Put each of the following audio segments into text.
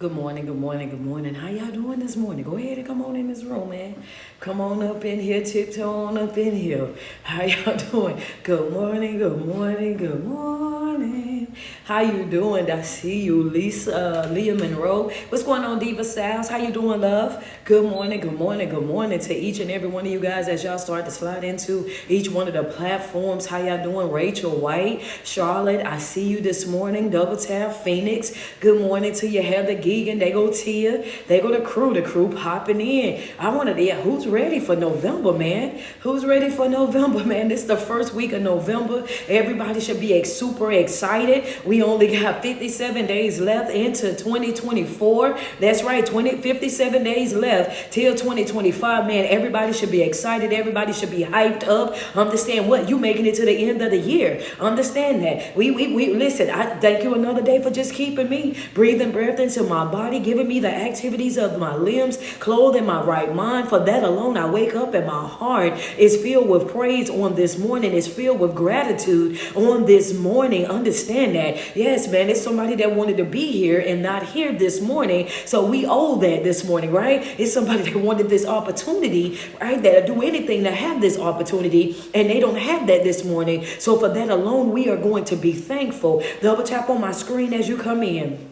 Good morning, good morning, good morning. How y'all doing this morning? Go ahead and come on in this room, man. Come on up in here, tiptoe on up in here. How y'all doing? Good morning, good morning, good morning. How you doing? I see you, Leah Monroe. What's going on, Diva Styles? How you doing, love? Good morning, good morning, good morning to each and every one of you guys as y'all start to slide into each one of the platforms. How y'all doing? Rachel White, Charlotte, I see you this morning. Double Tap, Phoenix. Good morning to you, Heather Geegan. They go Tia. They go the crew popping in. I wanted to, who's ready for November, man? Who's ready for November, man? This is the first week of November. Everybody should be super excited. We only got 57 days left into 2024. That's right, 57 days left till 2025, man. Everybody should be excited. Everybody should be hyped up. Understand what? You making it to the end of the year. Understand that. We listen, I thank you another day for just keeping me breathing breath into my body, giving me the activities of my limbs, clothed in my right mind. For that alone, I wake up and my heart is filled with praise on this morning. It's filled with gratitude on this morning. Understand that. Yes, man, it's somebody that wanted to be here and not here this morning. So we owe that this morning, right? It's somebody that wanted this opportunity, right? That do anything to have this opportunity and they don't have that this morning. So for that alone, we are going to be thankful. Double tap on my screen as you come in.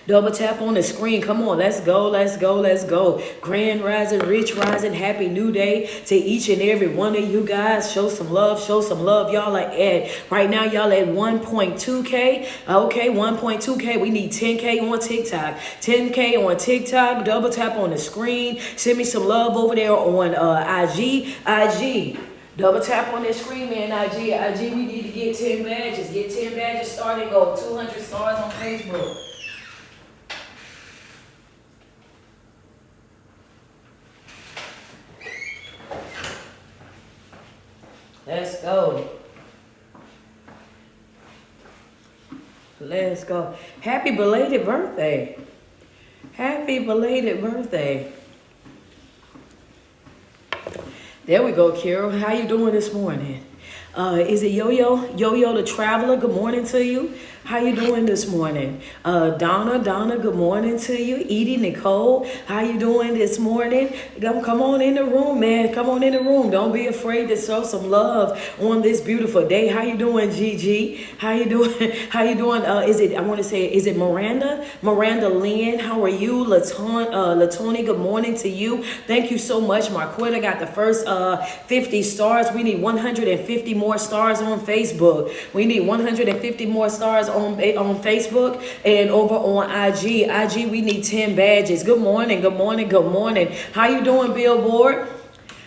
Double tap on the screen. Come on, let's go, let's go, let's go. Grand rising, rich rising, happy new day to each and every one of you guys. Show some love, show some love. Y'all are at, right now, y'all at 1.2K. Okay, 1.2K. We need 10K on TikTok. 10K on TikTok. Double tap on the screen. Send me some love over there on IG. Double tap on that screen, man. IG, we need to get 10 badges. Get 10 badges starting. Go 200 stars on Facebook. Let's go. Let's go. Happy belated birthday. Happy belated birthday. There we go, Carol. How you doing this morning? Is it Yo-Yo? Yo-Yo the Traveler, good morning to you. How you doing this morning? Donna, good morning to you. Edie, Nicole, how you doing this morning? Come on in the room, man. Come on in the room. Don't be afraid to show some love on this beautiful day. How you doing, Gigi? How you doing? How you doing? Is it Miranda? Miranda Lynn, how are you? Latoni, good morning to you. Thank you so much. Marquetta got the first 50 stars. We need 150 more stars on Facebook. We need 150 more stars on Facebook and over on IG. IG, we need 10 badges. Good morning, good morning, good morning. How you doing, Billboard?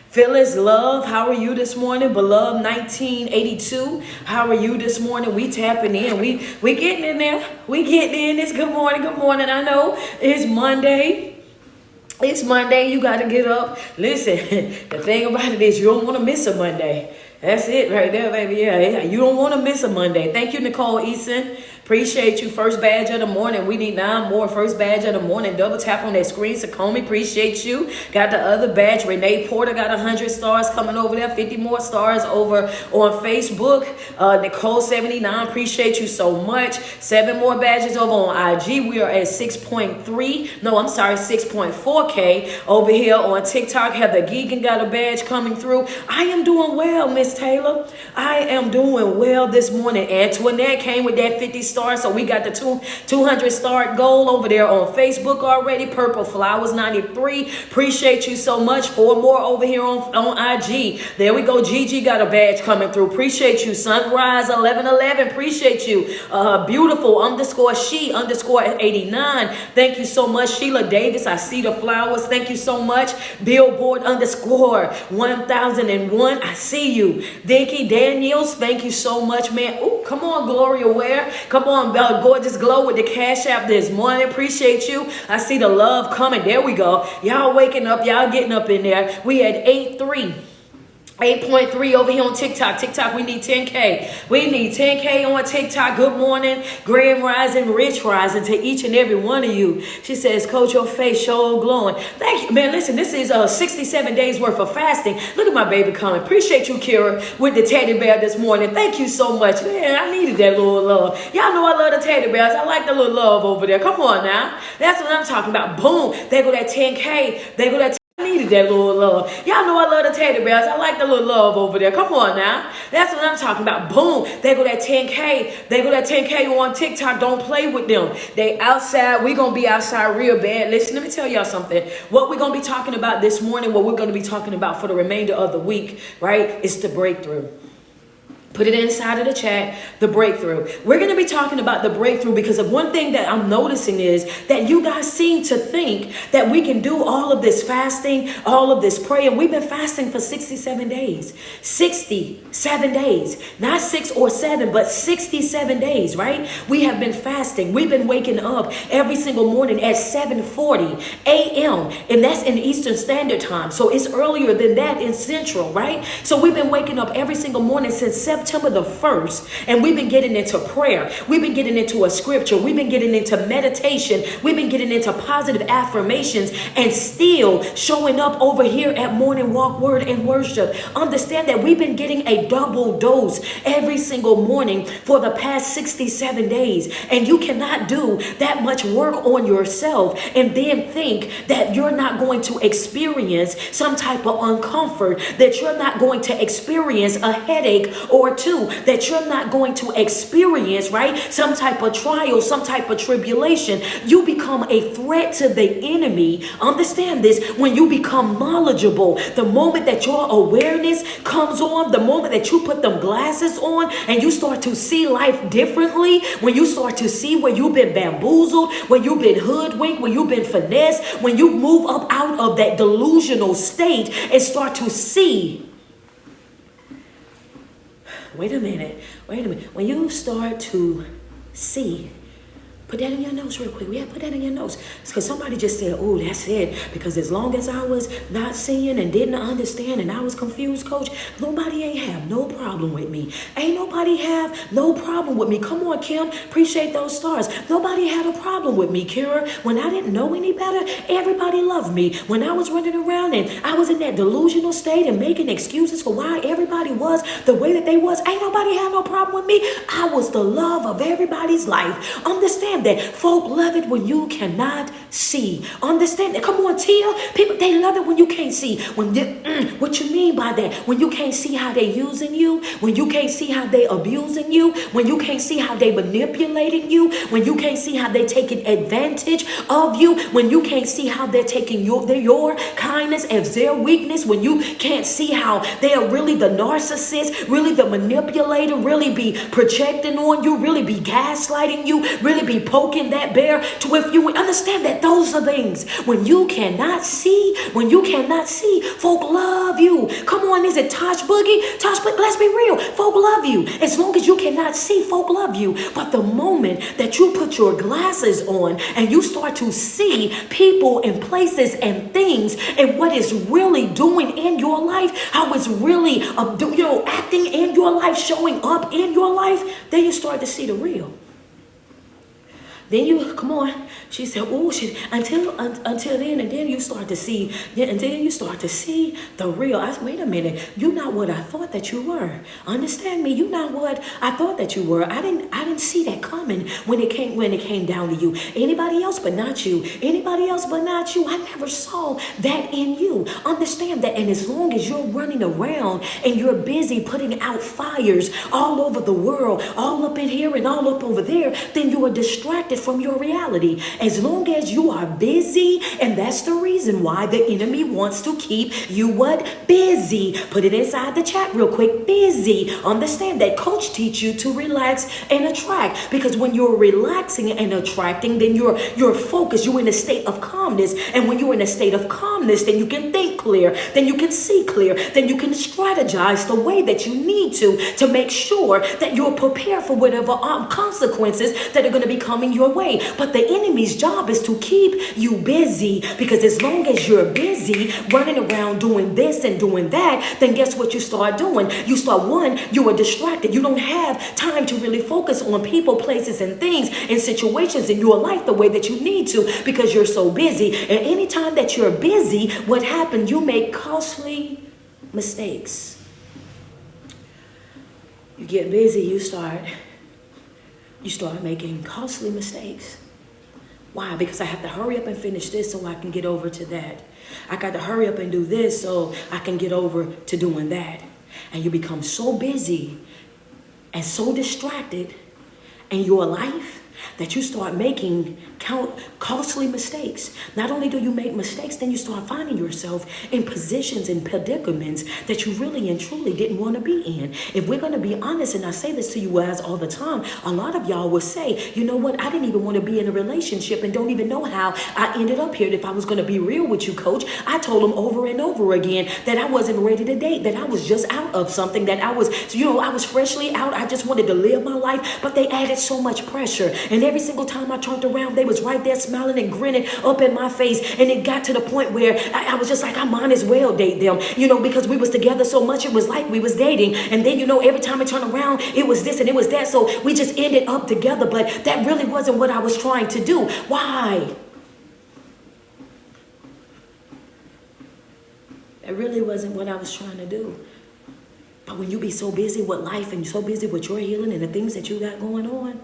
Phyllis Love, how are you this morning? Beloved 1982, how are you this morning? We tapping in. We getting in there. We getting in this. Good morning, good morning. I know it's Monday. It's Monday. You got to get up. Listen, the thing about it is you don't want to miss a Monday. That's it right there, baby. Yeah, you don't want to miss a Monday. Thank you, Nicole Eason. Appreciate you. First badge of the morning. We need 9 more. First badge of the morning. Double tap on that screen. Sakomi, appreciate you. Got the other badge. Renee Porter got 100 stars coming over there. 50 more stars over on Facebook. Nicole 79, appreciate you so much. 7 more badges over on IG. We are at 6.4K over here on TikTok. Heather Geegan got a badge coming through. I am doing well, Miss Taylor. I am doing well this morning. Antoinette came with that 50 stars, so we got the 200 star goal over there on Facebook already. Purple Flowers 93, appreciate you so much. 4 more over here on IG. There we go. Gigi got a badge coming through. Appreciate you. Sunrise 1111, appreciate you. Beautiful _she_89, thank you so much. Sheila Davis, I see the flowers, thank you so much. Billboard _1001, I see you. Dinky Daniels, thank you so much, man. Oh, come on, Gloria Ware. Come on, Gorgeous Glow with the Cash App this morning. Appreciate you. I see the love coming. There we go. Y'all waking up. Y'all getting up in there. We at 8-3. 8.3 over here on TikTok. TikTok, we need 10K. We need 10K on TikTok. Good morning, grand rising, rich rising to each and every one of you. She says, Coach, your face so glowing. Thank you, man. Listen, this is 67 days worth of fasting. Look at my baby coming. Appreciate you, Kira, with the teddy bear this morning. Thank you so much. Man, I needed that little love. Y'all know I love the teddy bears. I like the little love over there. Come on now. That's what I'm talking about. Boom. There go that 10K. There go that I needed that little love. Y'all know I love the teddy bears. I like the little love over there. Come on now. That's what I'm talking about. Boom. There go that 10K. There go that 10K on TikTok. Don't play with them. They outside. We going to be outside real bad. Listen, let me tell y'all something. What we're going to be talking about this morning, what we're going to be talking about for the remainder of the week, right, is the breakthrough. Put it inside of the chat, the breakthrough. We're going to be talking about the breakthrough because of one thing that I'm noticing is that you guys seem to think that we can do all of this fasting, all of this prayer. We've been fasting for 67 days. 67 days. Not 6 or 7, but 67 days, right? We have been fasting. We've been waking up every single morning at 7:40 a.m. And that's in Eastern Standard Time. So it's earlier than that in Central, right? So we've been waking up every single morning since September the 1st, and we've been getting into prayer. We've been getting into a scripture. We've been getting into meditation. We've been getting into positive affirmations and still showing up over here at Morning Walk Word and Worship. Understand that we've been getting a double dose every single morning for the past 67 days, and you cannot do that much work on yourself and then think that you're not going to experience some type of uncomfort, that you're not going to experience a headache or two, that you're not going to experience, right, some type of trial, some type of tribulation. You become a threat to the enemy. Understand this. When you become knowledgeable, the moment that your awareness comes on, the moment that you put them glasses on and you start to see life differently, when you start to see where you've been bamboozled, where you've been hoodwinked, where you've been finessed, when you move up out of that delusional state and start to see. Wait a minute. When you start to see, put that in your notes real quick. Yeah, put that in your notes. It's because somebody just said, oh, that's it. Because as long as I was not seeing and didn't understand and I was confused, Coach, nobody ain't have no problem with me. Ain't nobody have no problem with me. Come on, Kim. Appreciate those stars. Nobody had a problem with me, Kira. When I didn't know any better, everybody loved me. When I was running around and I was in that delusional state and making excuses for why everybody was the way that they was, ain't nobody had no problem with me. I was the love of everybody's life. Understand that folk love it when you cannot see. Understand that. Come on, Tia. People, they love it when you can't see. When what you mean by that? When you can't see how they using you, when you can't see how they abusing you, when you can't see how they manipulating you, when you can't see how they taking advantage of you, when you can't see how they're taking your kindness as their weakness, when you can't see how they are really the narcissist, really the manipulator, really be projecting on you, really be gaslighting you, really be poking that bear to if you understand that those are things when you cannot see, folk love you. Come on, is it Tosh Boogie? Tosh Boogie, let's be real. Folk love you. As long as you cannot see, folk love you. But the moment that you put your glasses on and you start to see people and places and things and what is really doing in your life, how it's really acting in your life, showing up in your life, then you start to see the real. Then you, come on, she said, oh, until then, and then you start to see, and then you start to see the real. Wait a minute, you're not what I thought that you were. Understand me, you're not what I thought that you were. I didn't see that coming when it came down to you. Anybody else but not you. Anybody else but not you. I never saw that in you. Understand that, and as long as you're running around and you're busy putting out fires all over the world, all up in here and all up over there, then you are distracted from your reality. As long as you are busy, and that's the reason why the enemy wants to keep you what? Busy. Put it inside the chat real quick. Busy. Understand that Coach teach you to relax and attract, because when you're relaxing and attracting, then you're focused, you're in a state of calmness, and when you're in a state of calmness, then you can think clear, then you can see clear, then you can strategize the way that you need to make sure that you're prepared for whatever consequences that are going to be coming your your way. But the enemy's job is to keep you busy, because as long as you're busy running around doing this and doing that, then guess what you start doing? You are distracted. You don't have time to really focus on people, places, and things and situations in your life the way that you need to, because you're so busy. And anytime that you're busy, what happens? You make costly mistakes. You get busy, you start making costly mistakes. Why? Because I have to hurry up and finish this so I can get over to that. I got to hurry up and do this so I can get over to doing that. And you become so busy and so distracted in your life that you start making costly mistakes. Not only do you make mistakes, then you start finding yourself in positions and predicaments that you really and truly didn't want to be in. If we're going to be honest, and I say this to you guys all the time, a lot of y'all will say, you know what, I didn't even want to be in a relationship and don't even know how I ended up here. If I was going to be real with you, coach, I told them over and over again that I wasn't ready to date, that I was just out of something, that I was freshly out. I just wanted to live my life, but they added so much pressure. And every single time I turned around, they was right there smiling and grinning up in my face. And it got to the point where I was just like, I might as well date them, because we was together so much. It was like we was dating. And then, every time I turned around, it was this and it was that. So we just ended up together. But that really wasn't what I was trying to do. Why? That really wasn't what I was trying to do. But when you be so busy with life and so busy with your healing and the things that you got going on,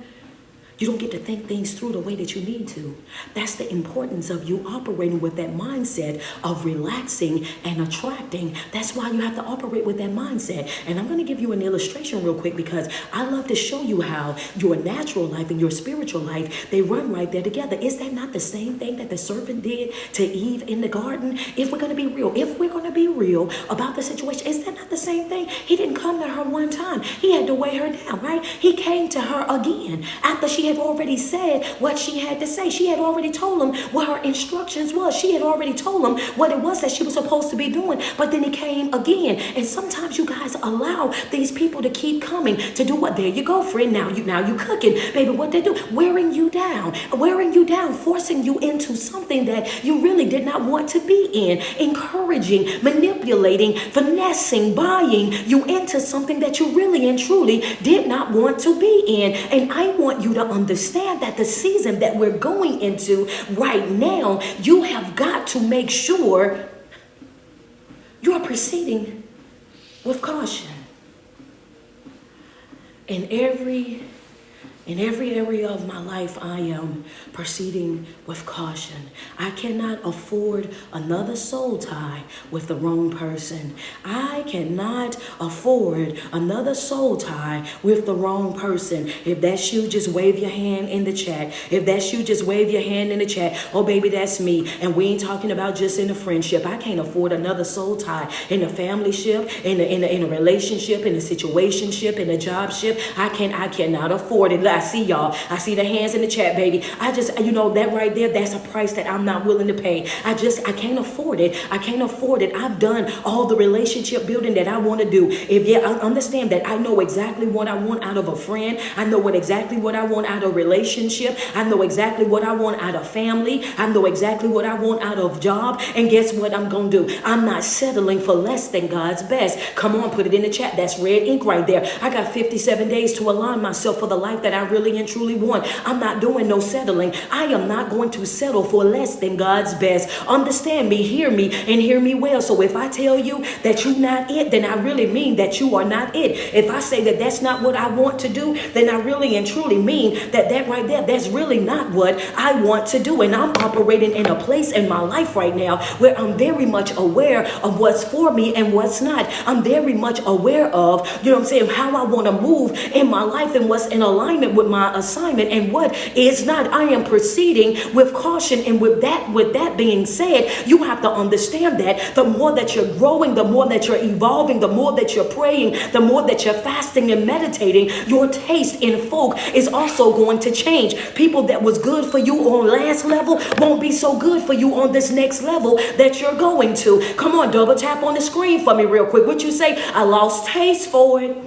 you don't get to think things through the way that you need to. That's the importance of you operating with that mindset of relaxing and attracting. That's why you have to operate with that mindset. And I'm going to give you an illustration real quick, because I love to show you how your natural life and your spiritual life, they run right there together. Is that not the same thing that the serpent did to Eve in the garden? If we're going to be real about the situation, is that not the same thing? He didn't come to her one time. He had to weigh her down, right? He came to her again after she had already said what she had to say. She had already told him what her instructions was. She had already told him what it was that she was supposed to be doing. But then he came again. And sometimes you guys allow these people to keep coming to do what? There you go, friend. Now you cooking, baby. What they do? Wearing you down, forcing you into something that you really did not want to be in, encouraging, manipulating, finessing, buying you into something that you really and truly did not want to be in. And I want you to understand that the season that we're going into right now, you have got to make sure you're proceeding with caution. In every area of my life, I am proceeding with caution. I cannot afford another soul tie with the wrong person. I cannot afford another soul tie with the wrong person. If that's you, just wave your hand in the chat. If that's you, just wave your hand in the chat. Oh, baby, that's me. And we ain't talking about just in a friendship. I can't afford another soul tie in a family ship, in a relationship, in a situationship, in a job ship. I cannot afford it. I see y'all. I see the hands in the chat, baby. I just, that right there, that's a price that I'm not willing to pay. I can't afford it. I can't afford it. I've done all the relationship building that I want to do. I understand that I know exactly what I want out of a friend. I know exactly what I want out of a relationship. I know exactly what I want out of family. I know exactly what I want out of job. And guess what I'm going to do? I'm not settling for less than God's best. Come on, put it in the chat. That's red ink right there. I got 57 days to align myself for the life that I really and truly want. I'm not doing no settling. I am not going to settle for less than God's best. Understand me, hear me, and hear me well. So if I tell you that you're not it, then I really mean that you are not it. If I say that that's not what I want to do, then I really and truly mean that right there, that's really not what I want to do. And I'm operating in a place in my life right now where I'm very much aware of what's for me and what's not. I'm very much aware of, how I want to move in my life and what's in alignment with my assignment and what is not. I am proceeding with caution. And with that being said, you have to understand that the more that you're growing, the more that you're evolving, the more that you're praying, the more that you're fasting and meditating, your taste in folk is also going to change. People that was good for you on last level won't be so good for you on this next level that you're going to. Come on, double tap on the screen for me real quick. What you say? I lost taste for it.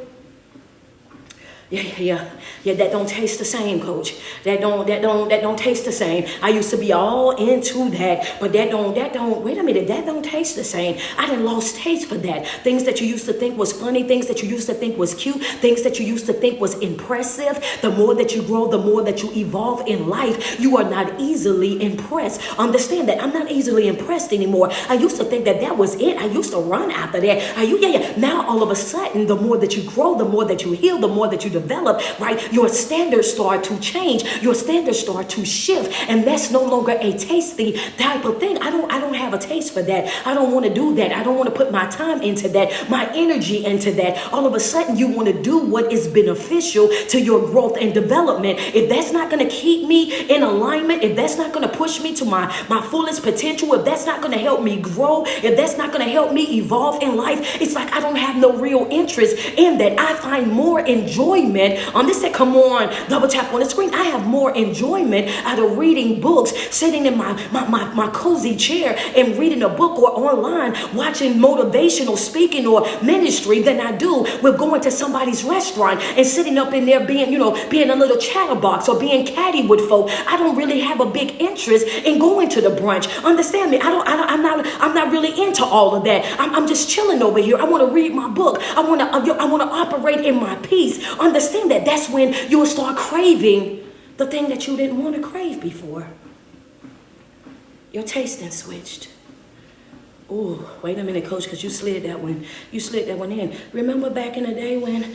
Yeah, that don't taste the same, coach. That don't taste the same. I used to be all into that, but wait a minute, that don't taste the same. I done lost taste for that. Things that you used to think was funny, things that you used to think was cute, things that you used to think was impressive. The more that you grow, the more that you evolve in life, you are not easily impressed. Understand that I'm not easily impressed anymore. I used to think that was it. I used to run after that. Now all of a sudden, the more that you grow, the more that you heal, the more that you develop, right? Your standards start to change. Your standards start to shift, and that's no longer a tasty type of thing. I don't have a taste for that. I don't want to do that. I don't want to put my time into that, my energy into that. All of a sudden, you want to do what is beneficial to your growth and development. If that's not going to keep me in alignment, if that's not going to push me to my fullest potential, if that's not going to help me grow, if that's not going to help me evolve in life, it's like I don't have no real interest in that. I find more enjoyment on this. Come on, double tap on the screen. I have more enjoyment out of reading books, sitting in my cozy chair and reading a book, or online watching motivational speaking or ministry, than I do with going to somebody's restaurant and sitting up in there being a little chatterbox or being catty with folk. I don't really have a big interest in going to the brunch. Understand me? I'm not really into all of that. I'm just chilling over here. I want to read my book. I want to operate in my peace. Understand that. That's when you will start craving the thing that you didn't want to crave before. Your tasting switched. Oh, wait a minute, coach, because you slid that one in. Remember back in the day when,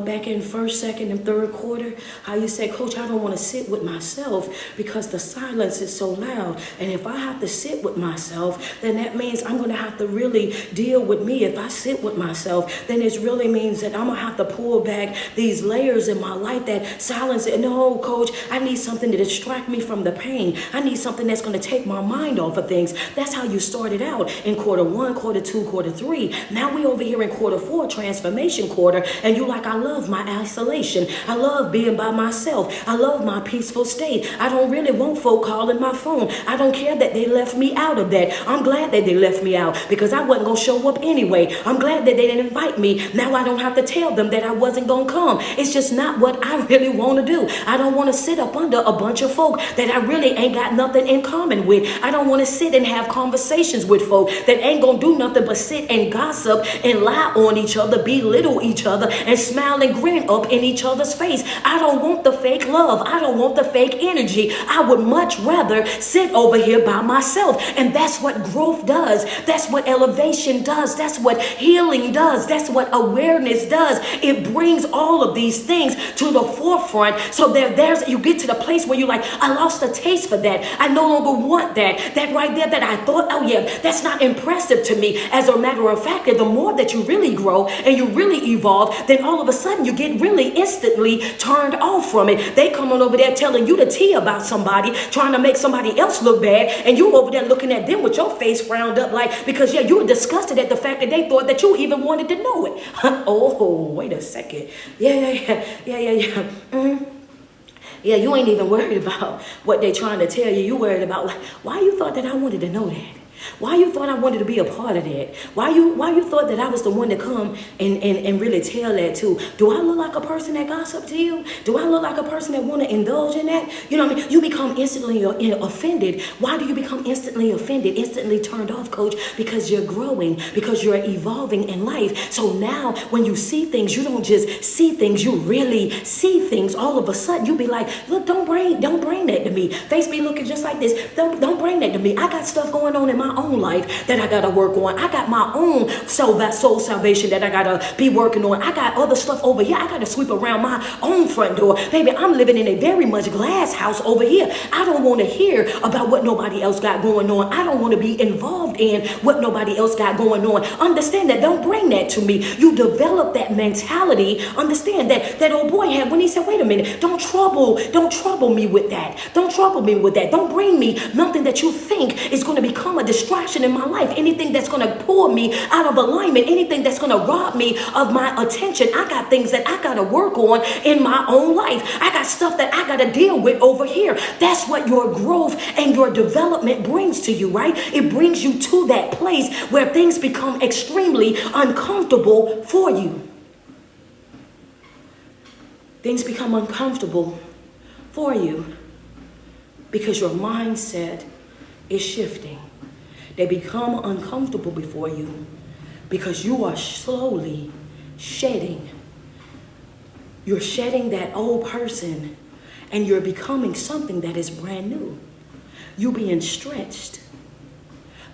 back in first, second, and third quarter, how you said, coach, I don't want to sit with myself because the silence is so loud. And if I have to sit with myself, then that means I'm going to have to really deal with me. If I sit with myself, then it really means that I'm going to have to pull back these layers in my life that silence. No, coach, I need something to distract me from the pain. I need something that's going to take my mind off of things. That's how you started out in quarter one, quarter two, quarter three. Now we over here in quarter four, transformation quarter, and you like, I love my isolation. I love being by myself. I love my peaceful state. I don't really want folk calling my phone. I don't care that they left me out of that. I'm glad that they left me out because I wasn't going to show up anyway. I'm glad that they didn't invite me. Now I don't have to tell them that I wasn't going to come. It's just not what I really want to do. I don't want to sit up under a bunch of folk that I really ain't got nothing in common with. I don't want to sit and have conversations with folk that ain't gonna do nothing but sit and gossip and lie on each other, belittle each other, and smile and grin up in each other's face. I don't want the fake love. I don't want the fake energy. I would much rather sit over here by myself. And that's what growth does. That's what elevation does. That's what healing does. That's what awareness does. It brings all of these things to the forefront. So there's you get to the place where you're like, I lost a taste for that. I no longer want that. That right there that I thought, oh yeah, that's not impressive to me. As a matter of fact, the more that you really grow and you really evolve, then all of a sudden you get really instantly turned off from it. They come on over there telling you the tea about somebody, trying to make somebody else look bad, and you over there looking at them with your face frowned up like, because you were disgusted at the fact that they thought that you even wanted to know it. Oh, wait a second. Yeah. Yeah, you ain't even worried about what they trying to tell you. You worried about why you thought that I wanted to know that. Why you thought I wanted to be a part of that? Why you thought that I was the one to come and really tell that too? Do I look like a person that gossip to you? Do I look like a person that want to indulge in that? You know what I mean? You become instantly offended. Why do you become instantly offended, instantly turned off, coach? Because you're growing, because you're evolving in life. So now when you see things, you don't just see things, you really see things. All of a sudden you be like, look, don't bring that to me. Face be looking just like this. Don't bring that to me. I got stuff going on in my own life that I gotta work on. I got my own soul salvation that I gotta be working on. I got other stuff over here. I gotta sweep around my own front door. Baby, I'm living in a very much glass house over here. I don't want to hear about what nobody else got going on. I don't want to be involved in what nobody else got going on. Understand that. Don't bring that to me. You develop that mentality. Understand that old boy had when he said, wait a minute, don't trouble me with that. Don't trouble me with that. Don't bring me nothing that you think is going to become a distraction in my life, anything that's going to pull me out of alignment, anything that's going to rob me of my attention. I got things that I got to work on in my own life. I got stuff that I got to deal with over here. That's what your growth and your development brings to you, right? It brings you to that place where things become extremely uncomfortable for you. Things become uncomfortable for you because your mindset is shifting. They become uncomfortable before you because you are slowly shedding. You're shedding that old person and you're becoming something that is brand new. You're being stretched.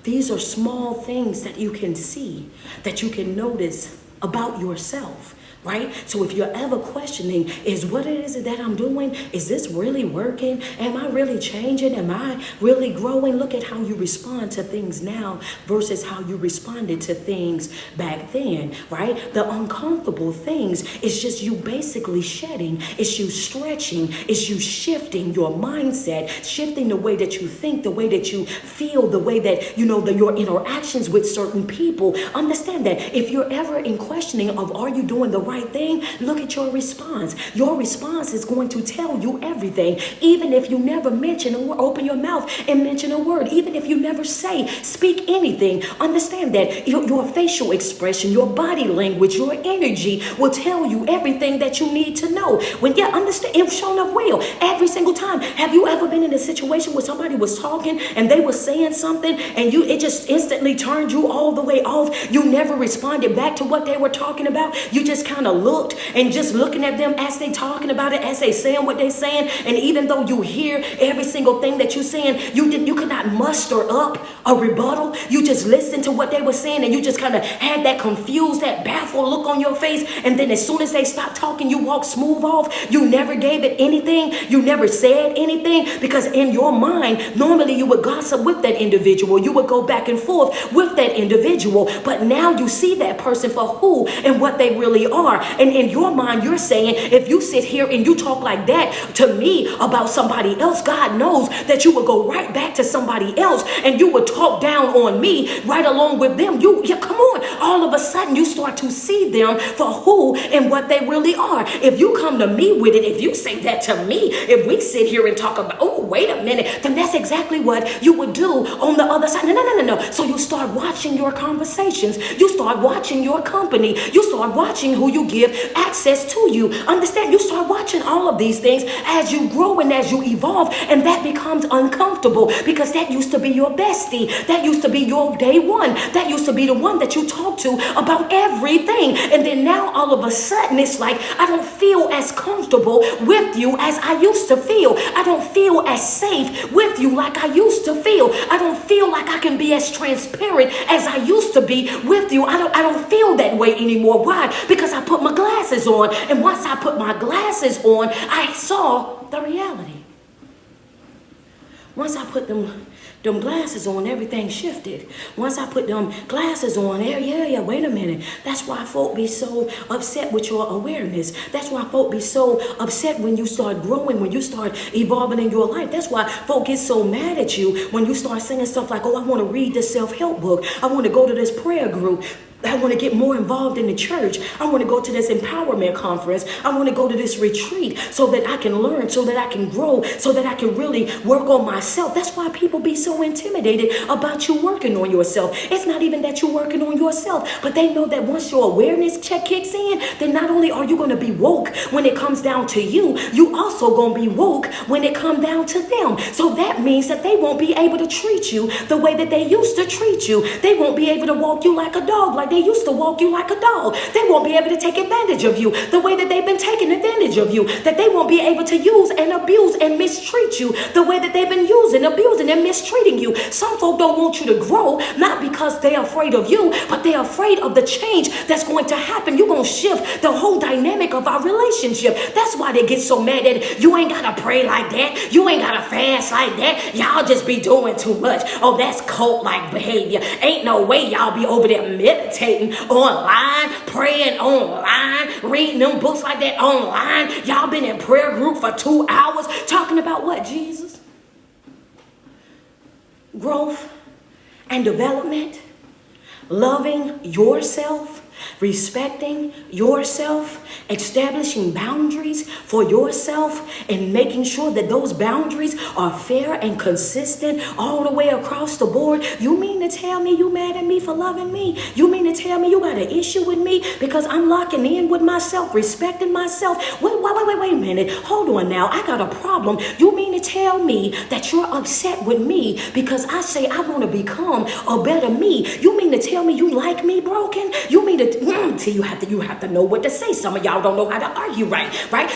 These are small things that you can see, that you can notice about yourself. Right? So if you're ever questioning, is what it is that I'm doing, is this really working? Am I really changing? Am I really growing? Look at how you respond to things now versus how you responded to things back then, right? The uncomfortable things is just you basically shedding, it's you stretching, it's you shifting your mindset, shifting the way that you think, the way that you feel, the way that, your interactions with certain people. Understand that if you're ever in questioning of are you doing the right thing, look at your response. Your response is going to tell you everything. Even if you never mention or open your mouth and mention a word, even if you never speak anything, understand that your facial expression, your body language, your energy will tell you everything that you need to know. Understand, it's shown up well every single time. Have you ever been in a situation where somebody was talking and they were saying something and it just instantly turned you all the way off? You never responded back to what they were talking about. You just kind of looked and just looking at them as they talking about it, as they saying what they saying. And even though you hear every single thing that you're saying, you could not muster up a rebuttal. You just listened to what they were saying and you just kind of had that confused, that baffled look on your face. And then as soon as they stopped talking, you walked smooth off. You never gave it anything. You never said anything because in your mind, normally you would gossip with that individual. You would go back and forth with that individual. But now you see that person for who and what they really are. And in your mind, you're saying, if you sit here and you talk like that to me about somebody else, God knows that you would go right back to somebody else and you would talk down on me right along with them. Come on. All of a sudden, you start to see them for who and what they really are. If you come to me with it, if you say that to me, if we sit here and talk about, oh, wait a minute, then that's exactly what you would do on the other side. No. So you start watching your conversations. You start watching your company. You start watching who you give access to you. Understand? You start watching all of these things as you grow and as you evolve, and that becomes uncomfortable because that used to be your bestie. That used to be your day one. That used to be the one that you talk to about everything. And then now all of a sudden it's like, I don't feel as comfortable with you as I used to feel. I don't feel as safe with you like I used to feel. I don't feel like I can be as transparent as I used to be with you. I don't feel that way anymore. Why? Because I put my glasses on. And once I put my glasses on, I saw the reality. Once I put them glasses on, everything shifted. Once I put them glasses on, wait a minute. That's why folk be so upset with your awareness. That's why folk be so upset when you start growing, when you start evolving in your life. That's why folk get so mad at you when you start saying stuff like, oh, I want to read this self-help book. I want to go to this prayer group. I want to get more involved in the church. I want to go to this empowerment conference. I want to go to this retreat so that I can learn, so that I can grow, so that I can really work on myself. That's why people be so intimidated about you working on yourself. It's not even that you're working on yourself, but they know that once your awareness check kicks in, then not only are you going to be woke when it comes down to you, you also going to be woke when it comes down to them. So that means that they won't be able to treat you the way that they used to treat you. They won't be able to walk you like a dog, like they used to walk you like a dog. They won't be able to take advantage of you the way that they've been taking advantage of you. That they won't be able to use and abuse and mistreat you the way that they've been using, abusing, and mistreating you. Some folk don't want you to grow, not because they're afraid of you, but they're afraid of the change that's going to happen. You're going to shift the whole dynamic of our relationship. That's why they get so mad at it. You ain't got to pray like that. You ain't got to fast like that. Y'all just be doing too much. Oh, that's cult-like behavior. Ain't no way y'all be over there meditating online, praying online, reading them books like that online. Y'all been in prayer group for 2 hours talking about what? Jesus? Growth and development, loving yourself, Respecting yourself, establishing boundaries for yourself, and making sure that those boundaries are fair and consistent all the way across the board. You mean to tell me you mad at me for loving me? You mean to tell me you got an issue with me because I'm locking in with myself, respecting myself? Wait a minute. Hold on now. I got a problem. You mean to tell me that you're upset with me because I say I want to become a better me? You mean to tell me you like me broken? You mean to see, you have to know what to say. Some of y'all don't know how to argue right?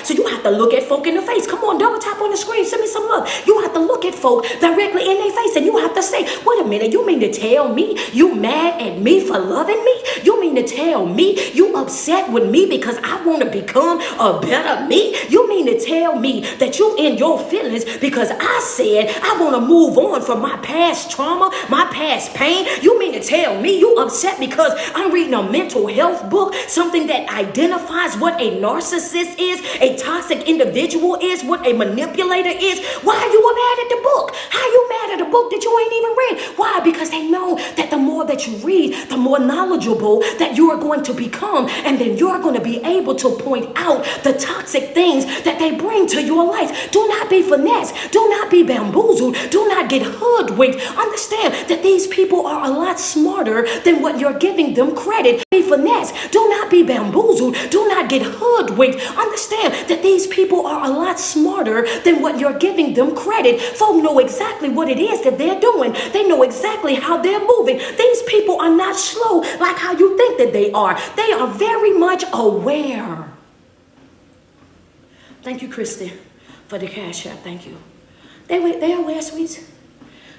So you have to look at folk in the face. Come on, double tap on the screen. Send me some love. You have to look at folk directly in their face and you have to say, wait a minute, you mean to tell me you mad at me for loving me? You mean to tell me you upset with me because I want to become a better me? You mean to tell me that you in your feelings because I said I want to move on from my past trauma, my past pain? You mean to tell me you upset because I'm reading a mental health book, something that identifies what a narcissist is, a toxic individual is, what a manipulator is? Why are you mad at the book? How you mad at a book that you ain't even read? Why? Because they know that the more that you read, the more knowledgeable that you are going to become, and then you're going to be able to point out the toxic things that they bring to your life. Do not be finessed. Do not be bamboozled. Do not get hoodwinked. Understand that these people are a lot smarter than what you're giving them credit. Be finessed. Do not be bamboozled. Do not get hoodwinked. Understand that these people are a lot smarter than what you're giving them credit. Folk know exactly what it is that they're doing. They know exactly how they're moving. These people are not slow like how you think that they are. They are very much aware. Thank you, Christy, for the cash app. Thank you. They are aware, sweets.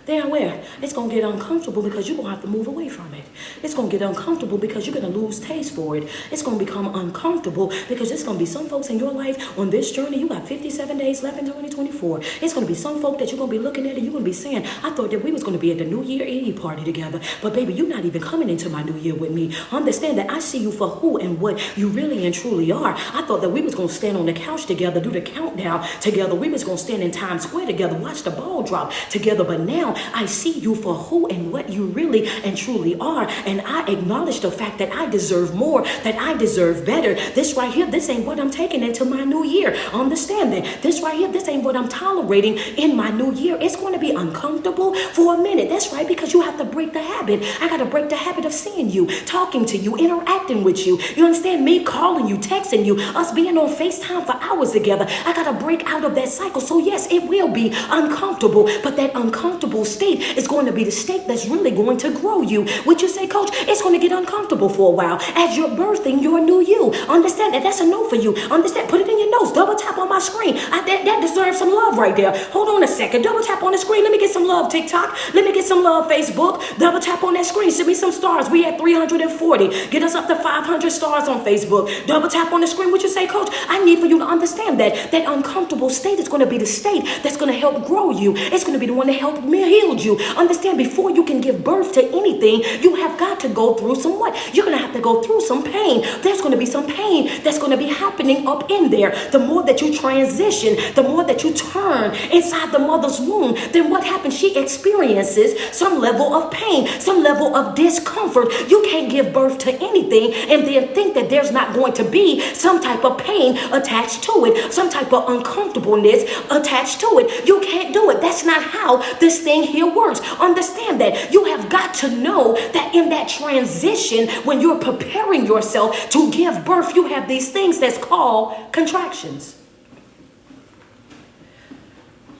They're aware. It's going to get uncomfortable because you're going to have to move away from it. It's going to get uncomfortable because you're going to lose taste for it. It's going to become uncomfortable because there's going to be some folks in your life on this journey. You got 57 days left in 2024. It's going to be some folk that you're going to be looking at and you're going to be saying, I thought that we was going to be at the New Year Eve party together. But baby, you're not even coming into my new year with me. Understand that I see you for who and what you really and truly are. I thought that we was going to stand on the couch together, do the countdown together. We was going to stand in Times Square together, watch the ball drop together. But now I see you for who and what you really and truly are. And I acknowledge the fact that I deserve more, that I deserve better. This right here, this ain't what I'm taking into my new year. Understand that. This right here, this ain't what I'm tolerating in my new year. It's going to be uncomfortable for a minute. That's right, because you have to break the habit. I got to break the habit of seeing you, talking to you, interacting with you. You understand? Me calling you, texting you, us being on FaceTime for hours together. I got to break out of that cycle. So yes, it will be uncomfortable, but that uncomfortable state is going to be the state that's really going to grow you. Would you say, Coach, it's going to get uncomfortable for a while as you're birthing your new you? Understand that that's a no for you. Understand, put it in your notes. Double tap on my screen. That deserves some love right there. Hold on a second. Double tap on the screen. Let me get some love, TikTok. Let me get some love, Facebook. Double tap on that screen. Send me some stars. We at 340. Get us up to 500 stars on Facebook. Double tap on the screen. Would you say, Coach, I need for you to understand that that uncomfortable state is going to be the state that's going to help grow you. It's going to be the one that helped me heal you. Understand, before you can give birth to anything, you have got to go through some what? You're going to have to go through some pain. There's going to be some pain that's going to be happening up in there. The more that you transition, the more that you turn inside the mother's womb, then what happens? She experiences some level of pain, some level of discomfort. You can't give birth to anything and then think that there's not going to be some type of pain attached to it, some type of uncomfortableness attached to it. You can't do it. That's not how this thing here works. Understand that. You have got to know that in that transition, when you're preparing yourself to give birth, you have these things that's called contractions.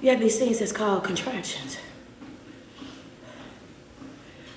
You have these things that's called contractions.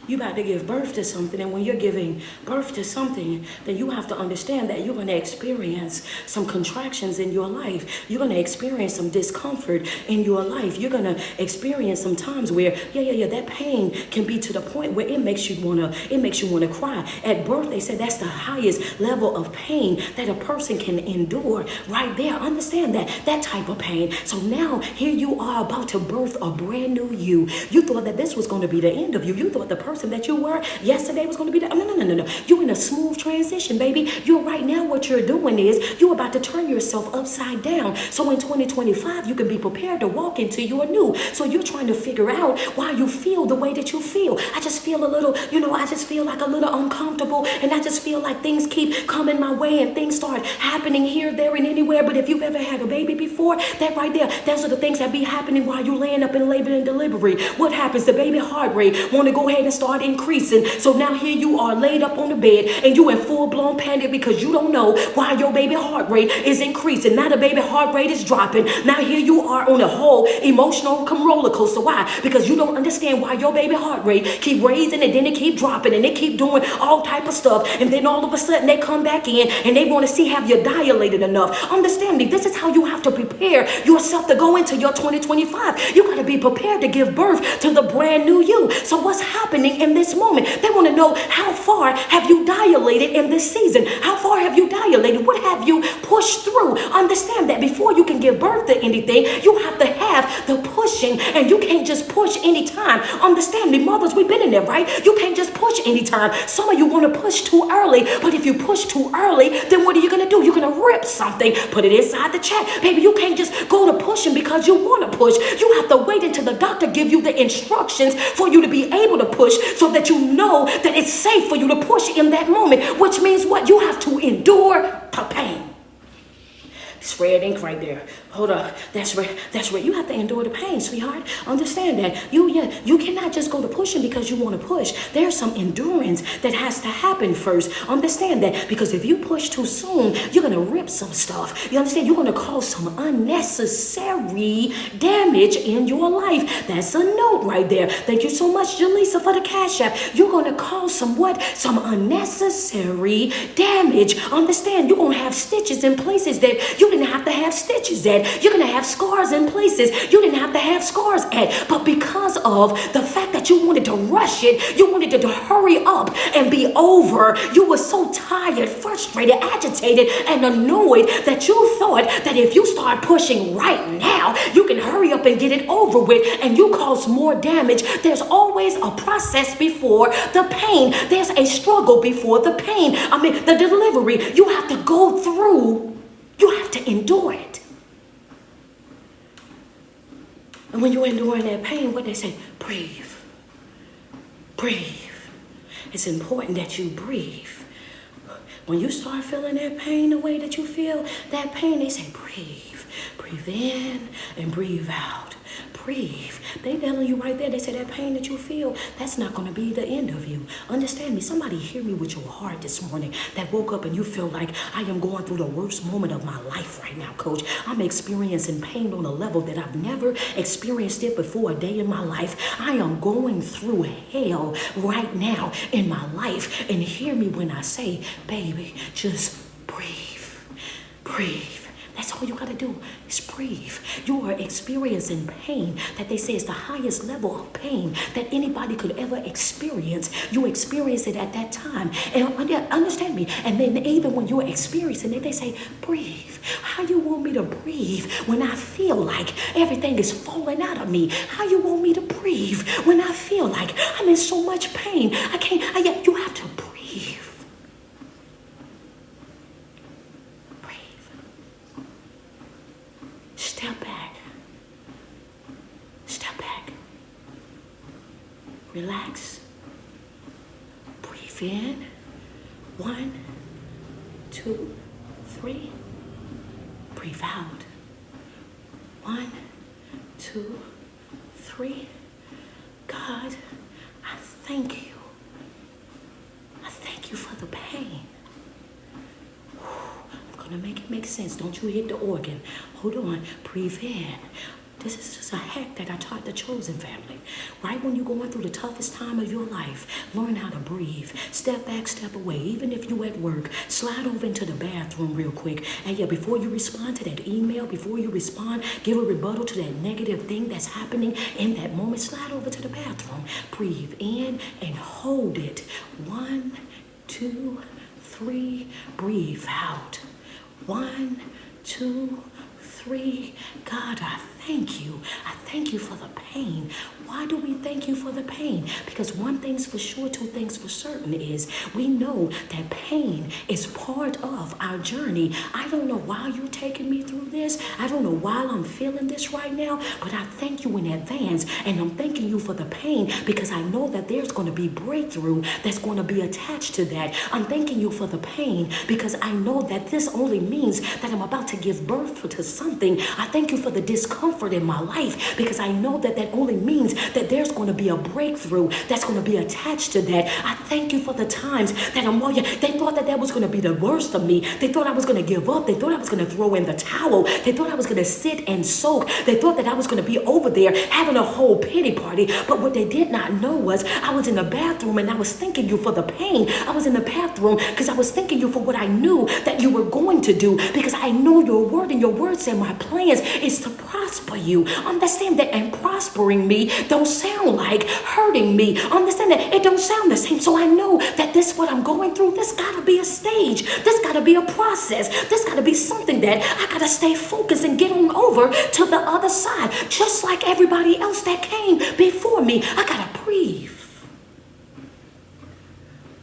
You about to give birth to something, and when you're giving birth to something, then you have to understand that you're going to experience some contractions in your life. You're going to experience some discomfort in your life. You're going to experience some times where, that pain can be to the point where it makes you want to cry. At birth, they said that's the highest level of pain that a person can endure right there. Understand that type of pain. So now here you are about to birth a brand new you. You thought that this was going to be the end of you. You thought the person person that you were yesterday was going to be that. No. You're in a smooth transition, baby. You're right now, what you're doing is you're about to turn yourself upside down. So in 2025, you can be prepared to walk into your new. So you're trying to figure out why you feel the way that you feel. I just feel a little, I just feel like a little uncomfortable, and I just feel like things keep coming my way and things start happening here, there, and anywhere. But if you've ever had a baby before, that right there, those are the things that be happening while you're laying up in labor and delivery. What happens? The baby heart rate want to go ahead and start increasing. So now here you are laid up on the bed and you in full-blown panic because you don't know why your baby heart rate is increasing. Now the baby heart rate is dropping. Now here you are on a whole emotional roller coaster. Why? Because you don't understand why your baby heart rate keep raising and then it keep dropping and they keep doing all type of stuff. And then all of a sudden they come back in and they want to see have you dilated enough. Understand me, this is how you have to prepare yourself to go into your 2025. You got to be prepared to give birth to the brand new you. So what's happening in this moment? They want to know, how far have you dilated in this season? How far have you dilated? What have you pushed through? Understand that before you can give birth to anything, you have to have the pushing, and you can't just push anytime. Understand me, mothers, we've been in there, right? You can't just push anytime. Some of you want to push too early, but if you push too early, then what are you going to do? You're going to rip something, put it inside the chat. Baby, you can't just go to pushing because you want to push. You have to wait until the doctor give you the instructions for you to be able to push, so that you know that it's safe for you to push in that moment, which means what? You have to endure the pain. It's red ink right there. Hold up. That's red. You have to endure the pain, sweetheart. Understand that. You cannot just go to pushing because you want to push. There's some endurance that has to happen first. Understand that. Because if you push too soon, you're going to rip some stuff. You understand? You're going to cause some unnecessary damage in your life. That's a note right there. Thank you so much, Jaleesa, for the Cash App. You're going to cause some what? Some unnecessary damage. Understand? You're going to have stitches in places that you didn't have to have stitches at. You're going to have scars in places you didn't have to have scars at. But because of the fact that you wanted to rush it, you wanted to hurry up and be over, you were so tired, frustrated, agitated, and annoyed that you thought that if you start pushing right now, you can hurry up and get it over with, and you cause more damage. There's always a process before the pain. There's a struggle before the pain. The delivery. You have to go through. You have to endure it. And when you're enduring that pain, what they say? Breathe. Breathe. It's important that you breathe. When you start feeling that pain the way that you feel that pain, they say breathe. Breathe in and breathe out. Breathe. They telling you right there, they say that pain that you feel, that's not going to be the end of you. Understand me. Somebody hear me with your heart this morning that woke up and you feel like, I am going through the worst moment of my life right now, coach. I'm experiencing pain on a level that I've never experienced it before a day in my life. I am going through hell right now in my life. And hear me when I say, baby, just breathe. Breathe. That's all you got to do is breathe. You are experiencing pain that they say is the highest level of pain that anybody could ever experience. You experience it at that time. And understand me. And then even when you're experiencing it, they say, breathe. How you want me to breathe when I feel like everything is falling out of me? How you want me to breathe when I feel like I'm in so much pain? You have to breathe. Step back. Step back. Relax. Breathe in. 1, 2, 3. Breathe out. 1, 2, 3. God, I thank you. I thank you for the pain. I'm going to make it make sense. Don't you hit the organ. Hold on. Breathe in. This is just a hack that I taught the Chosen family. Right when you're going through the toughest time of your life, learn how to breathe. Step back, step away. Even if you're at work, slide over into the bathroom real quick. And before you respond to that email, before you respond, give a rebuttal to that negative thing that's happening in that moment, slide over to the bathroom. Breathe in and hold it. 1, 2, 3. Breathe out. 1, 2, 3. free. God, I thank you. I thank you for the pain. Why do we thank you for the pain? Because one thing's for sure, two things for certain is we know that pain is part of our journey. I don't know why you're taking me through this. I don't know why I'm feeling this right now, but I thank you in advance, and I'm thanking you for the pain because I know that there's going to be breakthrough that's going to be attached to that. I'm thanking you for the pain because I know that this only means that I'm about to give birth to something. I thank you for the discomfort in my life because I know that that only means that there's going to be a breakthrough that's going to be attached to that. I thank you for the times that I'm warrior. They thought that was going to be the worst of me. They thought I was going to give up. They thought I was going to throw in the towel. They thought I was going to sit and soak. They thought that I was going to be over there having a whole pity party. But what they did not know was I was in the bathroom and I was thanking you for the pain. I was in the bathroom because I was thanking you for what I knew that you were going to do, because I know your word, and your word said my plans is to prosper you. Understand that, and prospering me don't sound like hurting me. Understand that it don't sound the same. So I know that this what I'm going through, this gotta be a stage. This gotta be a process. This gotta be something that I gotta stay focused and get on over to the other side. Just like everybody else that came before me, I gotta breathe.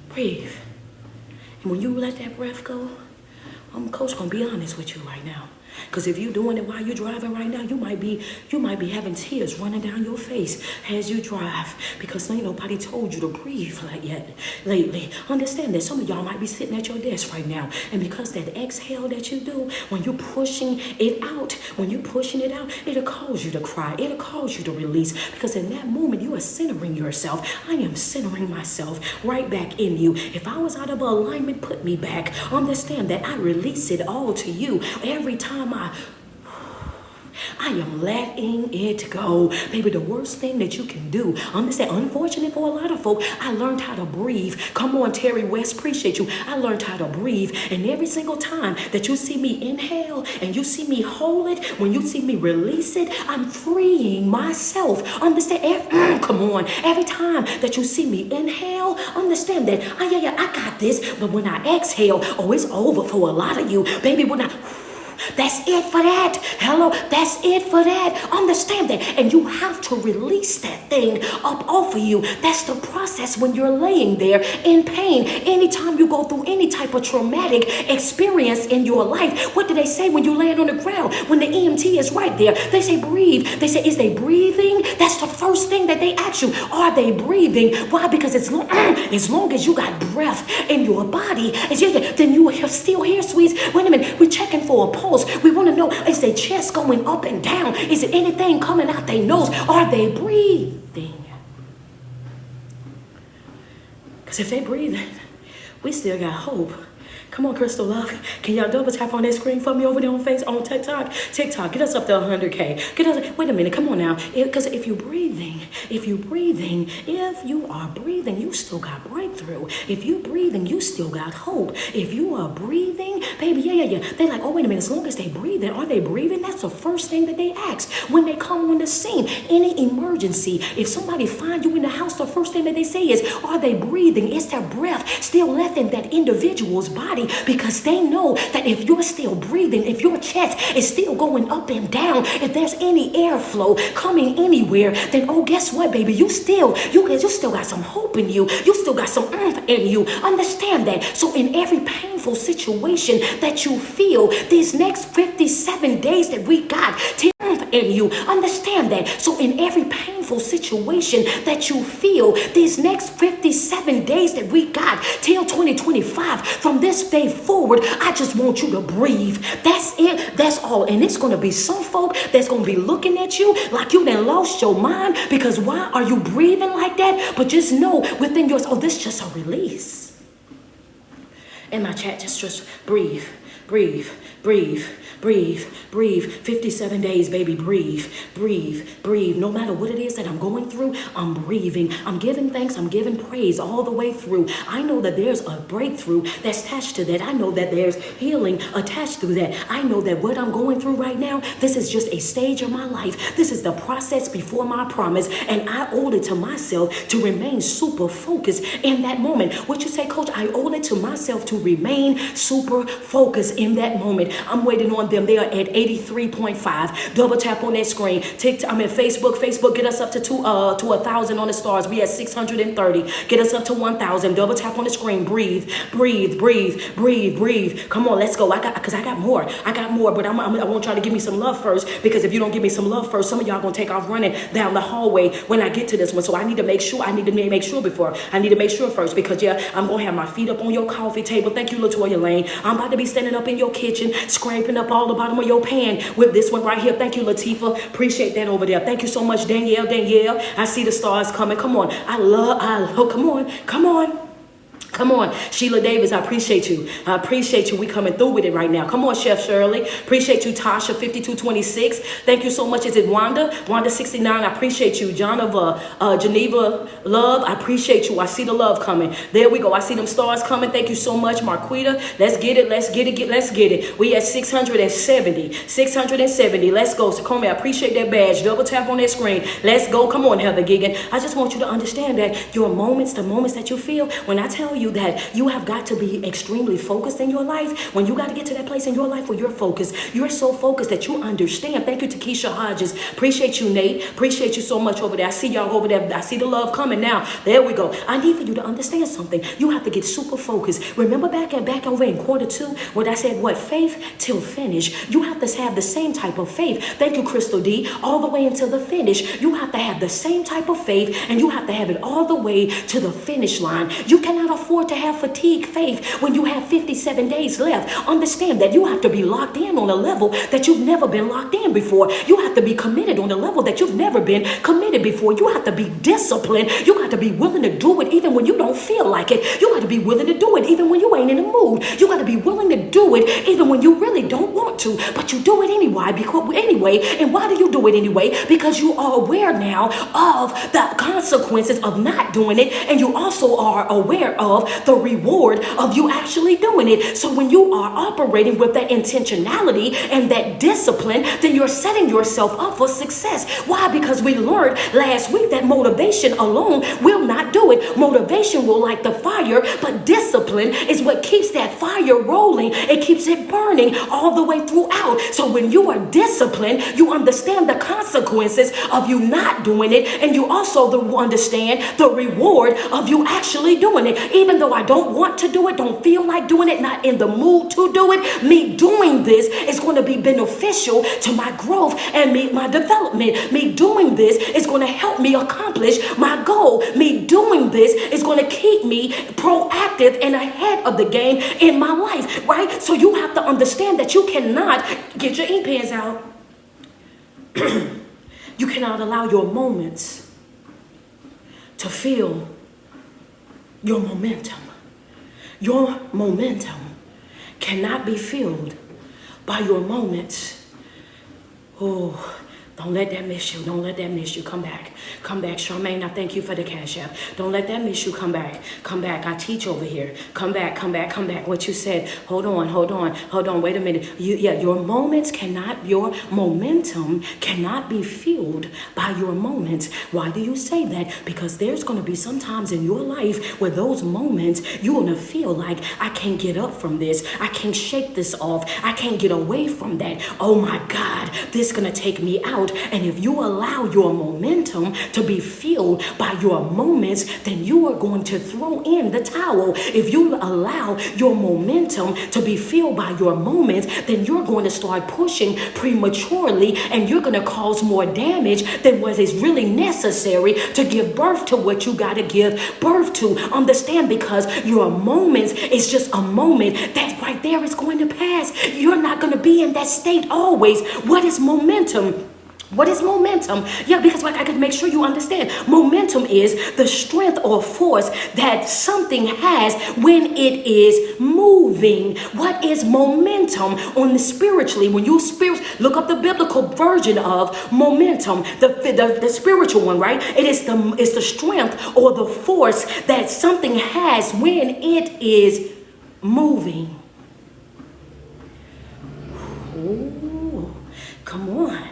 Breathe. And when you let that breath go, I'm coach gonna be honest with you right now. Because if you're doing it while you're driving right now, you might be having tears running down your face as you drive, because ain't nobody told you to breathe like yet lately. Understand that some of y'all might be sitting at your desk right now, and because that exhale that you do, when you're pushing it out, it'll cause you to cry. It'll cause you to release, because in that moment you are centering yourself. I am centering myself right back in you. If I was out of alignment, put me back. Understand that I release it all to you every time I am letting it go. Baby, the worst thing that you can do, understand, unfortunate for a lot of folk, I learned how to breathe. Come on, Terry West, appreciate you. I learned how to breathe. And every single time that you see me inhale and you see me hold it, when you see me release it, I'm freeing myself. Understand? Come on. Every time that you see me inhale, understand that, I got this. But when I exhale, it's over for a lot of you. Baby, when that's it for that. Hello, that's it for that. Understand that. And you have to release that thing up off of you. That's the process when you're laying there in pain. Anytime you go through any type of traumatic experience in your life, what do they say when you land on the ground? When the EMT is right there, they say breathe. They say, is they breathing? That's the first thing that they ask you. Are they breathing? Why? Because as long as you got breath in your body, then you are still here, sweets. Wait a minute, we're checking for a pulse. We want to know, is their chest going up and down? Is it anything coming out their nose? Are they breathing? Because if they breathing, we still got hope. Come on, Crystal Love. Can y'all double tap on that screen for me over there on TikTok? TikTok, get us up to 100K. Wait a minute, come on now. Because if you are breathing, you still got breakthrough. If you breathing, you still got hope. If you are breathing, baby, yeah. They like, wait a minute, as long as they breathing, are they breathing? That's the first thing that they ask when they come on the scene. Any emergency, if somebody find you in the house, the first thing that they say is, are they breathing? Is their breath still left in that individual's body? Because they know that if you're still breathing, if your chest is still going up and down, if there's any airflow coming anywhere, then guess what, baby? You still got some hope in you. You still got some oomph in you. Understand that. So in every painful situation that you feel, these next 57 days that we got in you, understand that. So in every painful situation that you feel, these next 57 days that we got till 2025, from this day forward, I just want you to breathe. That's it. That's all. And it's going to be some folk that's going to be looking at you like you done lost your mind, because why are you breathing like that? But just know within yourself, this is just a release. In my chat, just breathe, breathe, breathe. Breathe, breathe. 57 days, baby, breathe, breathe, breathe. No matter what it is that I'm going through, I'm breathing. I'm giving thanks, I'm giving praise all the way through. I know that there's a breakthrough that's attached to that. I know that there's healing attached to that. I know that what I'm going through right now, this is just a stage of my life. This is the process before my promise. And I owe it to myself to remain super focused in that moment. What you say, Coach? I owe it to myself to remain super focused in that moment. I'm waiting on them. They are at 83.5. Double tap on that screen. Facebook, get us up to 1,000 on the stars. We at 630. Get us up to 1,000. Double tap on the screen. Breathe. Come on, let's go. I got more. But I want y'all to give me some love first, because if you don't give me some love first, some of y'all gonna take off running down the hallway when I get to this one. So I need to make sure first, because I'm gonna have my feet up on your coffee table. Thank you, Latoya Lane. I'm about to be standing up in your kitchen, scraping up all the bottom of your pan with this one right here. Thank you, Latifa. Appreciate that over there. Thank you so much, Danielle. I see the stars coming. Come on. I love, come on, Sheila Davis, I appreciate you. We coming through with it right now. Come on, Chef Shirley. Appreciate you, Tasha, 5226. Thank you so much. Is it Wanda? Wanda 69, I appreciate you. Geneva Love, I appreciate you. I see the love coming. There we go. I see them stars coming. Thank you so much, Marquita. Let's get it. We at 670. Let's go. So come here. I appreciate that badge. Double tap on that screen. Let's go. Come on, Heather Gigan. I just want you to understand that your moments, the moments that you feel, when I tell you that you have got to be extremely focused in your life, when you got to get to that place in your life where you're focused, you're so focused that you understand. Thank you to Keisha Hodges. Appreciate you, Nate. Appreciate you so much over there. I see y'all over there. I see the love coming now. There we go. I need for you to understand something. You have to get super focused. Remember back over in quarter 2 when I said faith till finish. You have to have the same type of faith. Thank you, Crystal D. All the way until the finish. You have to have the same type of faith, and you have to have it all the way to the finish line. You cannot afford to have fatigue faith when you have 57 days left. Understand that you have to be locked in on a level that you've never been locked in before. You have to be committed on a level that you've never been committed before. You have to be disciplined. You got to be willing to do it even when you don't feel like it. You got to be willing to do it even when you ain't in the mood. You got to be willing to do it even when you really don't want to, but you do it anyway. And why do you do it anyway? Because you are aware now of the consequences of not doing it, and you also are aware of the reward of you actually doing it. So when you are operating with that intentionality and that discipline, then you're setting yourself up for success. Why? Because we learned last week that motivation alone will not do it. Motivation will light the fire, but discipline is what keeps that fire rolling. It keeps it burning all the way throughout. So when you are disciplined, you understand the consequences of you not doing it, and you also understand the reward of you actually doing it. Even though I don't want to do it, don't feel like doing it, not in the mood to do it, me doing this is going to be beneficial to my growth and my development. Me doing this is going to help me accomplish my goal. Me doing this is going to keep me proactive and ahead of the game in my life, right? So you have to understand that you cannot get your ink pens out. You cannot allow your moments to feel your momentum. Your momentum cannot be filled by your moments. Oh, don't let that miss you. Don't let that miss you. Come back. Charmaine, I thank you for the cash app. Don't let that miss you. Come back. I teach over here. Come back. What you said. Hold on. Wait a minute. Your momentum cannot be fueled by your moments. Why do you say that? Because there's going to be some times in your life where those moments you're going to feel like, I can't get up from this. I can't shake this off. I can't get away from that. Oh my God, this is going to take me out. And if you allow your momentum to be fueled by your moments, then you are going to throw in the towel. If you allow your momentum to be fueled by your moments, then you're going to start pushing prematurely, and you're going to cause more damage than what is really necessary to give birth to what you got to give birth to. Understand, because your moments is just a moment that right there is going to pass. You're not going to be in that state always. What is momentum? What is momentum? Yeah, because I could make sure you understand. Momentum is the strength or force that something has when it is moving. What is momentum on the spiritually? When you look up the biblical version of momentum, the spiritual one, right? It's the strength or the force that something has when it is moving. Ooh, come on.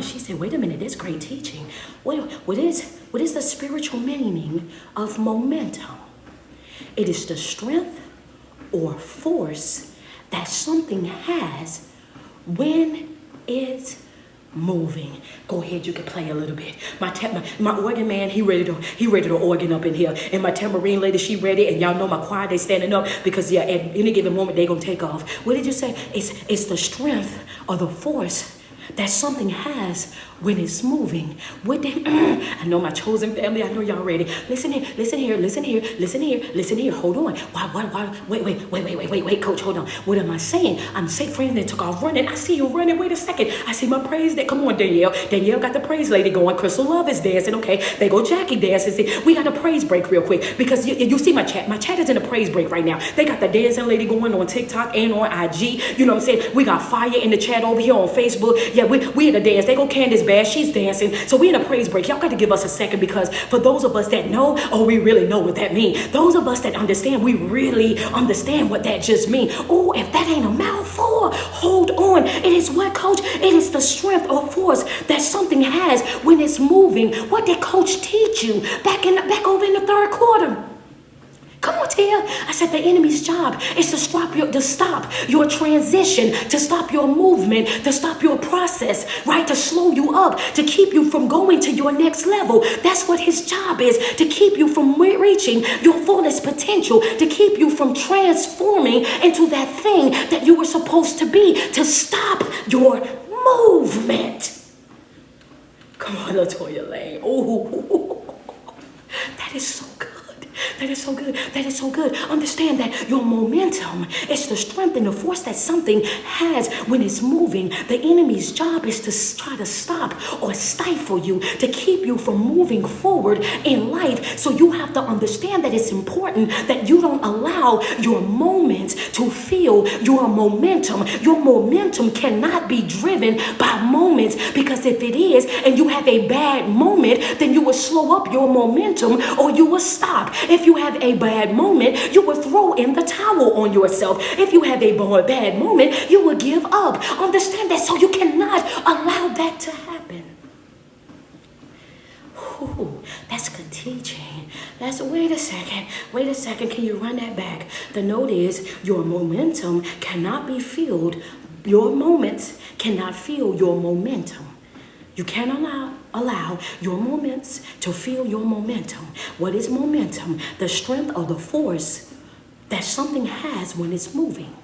She said, wait a minute, that's great teaching. What is the spiritual meaning of momentum? It is the strength or force that something has when it's moving. Go ahead, you can play a little bit. My organ man, he ready to organ up in here. And my tambourine lady, she ready. And y'all know my choir, they standing up because yeah, at any given moment they gonna take off. What did you say? It's the strength or the force that something has when it's moving. What did I know my chosen family, I know y'all ready. Listen here, listen here, listen here, listen here, listen here. Hold on. Why, wait, coach, hold on. What am I saying? I'm saying friends that took off running. I see you running. Wait a second. I see my praise that. Come on, Danielle. Danielle got the praise lady going. Crystal Love is dancing. Okay. They go Jackie dancing. See, we got a praise break real quick because you see my chat. My chat is in a praise break right now. They got the dancing lady going on TikTok and on IG. You know what I'm saying? We got fire in the chat over here on Facebook. Yeah, we in a dance. They go Candace Bass. She's dancing. So we in a praise break. Y'all got to give us a second because for those of us that know, oh, we really know what that means. Those of us that understand, we really understand what that just means. Oh, if that ain't a mouthful, hold on. It is what, coach? It is the strength or force that something has when it's moving. What did coach teach you back over in the third quarter? Come on, Tia. I said the enemy's job is to stop your transition, to stop your movement, to stop your process, right? To slow you up, to keep you from going to your next level. That's what his job is, to keep you from reaching your fullest potential, to keep you from transforming into that thing that you were supposed to be, to stop your movement. Come on, Latoya Lane. Oh, that is so good. That is so good. That is so good. Understand that your momentum is the strength and the force that something has when it's moving. The enemy's job is to try to stop or stifle you, to keep you from moving forward in life. So you have to understand that it's important that you don't allow your moments to feel your momentum. Your momentum cannot be driven by moments, because if it is and you have a bad moment, then you will slow up your momentum or you will stop. If you have a bad moment, you will throw in the towel on yourself. If you have a bad moment, you will give up. Understand that, so you cannot allow that to happen. Ooh, that's good teaching. Wait a second. Can you run that back? The note is your momentum cannot be filled. Your moments cannot fill your momentum. You can't allow your moments to feel your momentum. What is momentum? The strength or the force that something has when it's moving.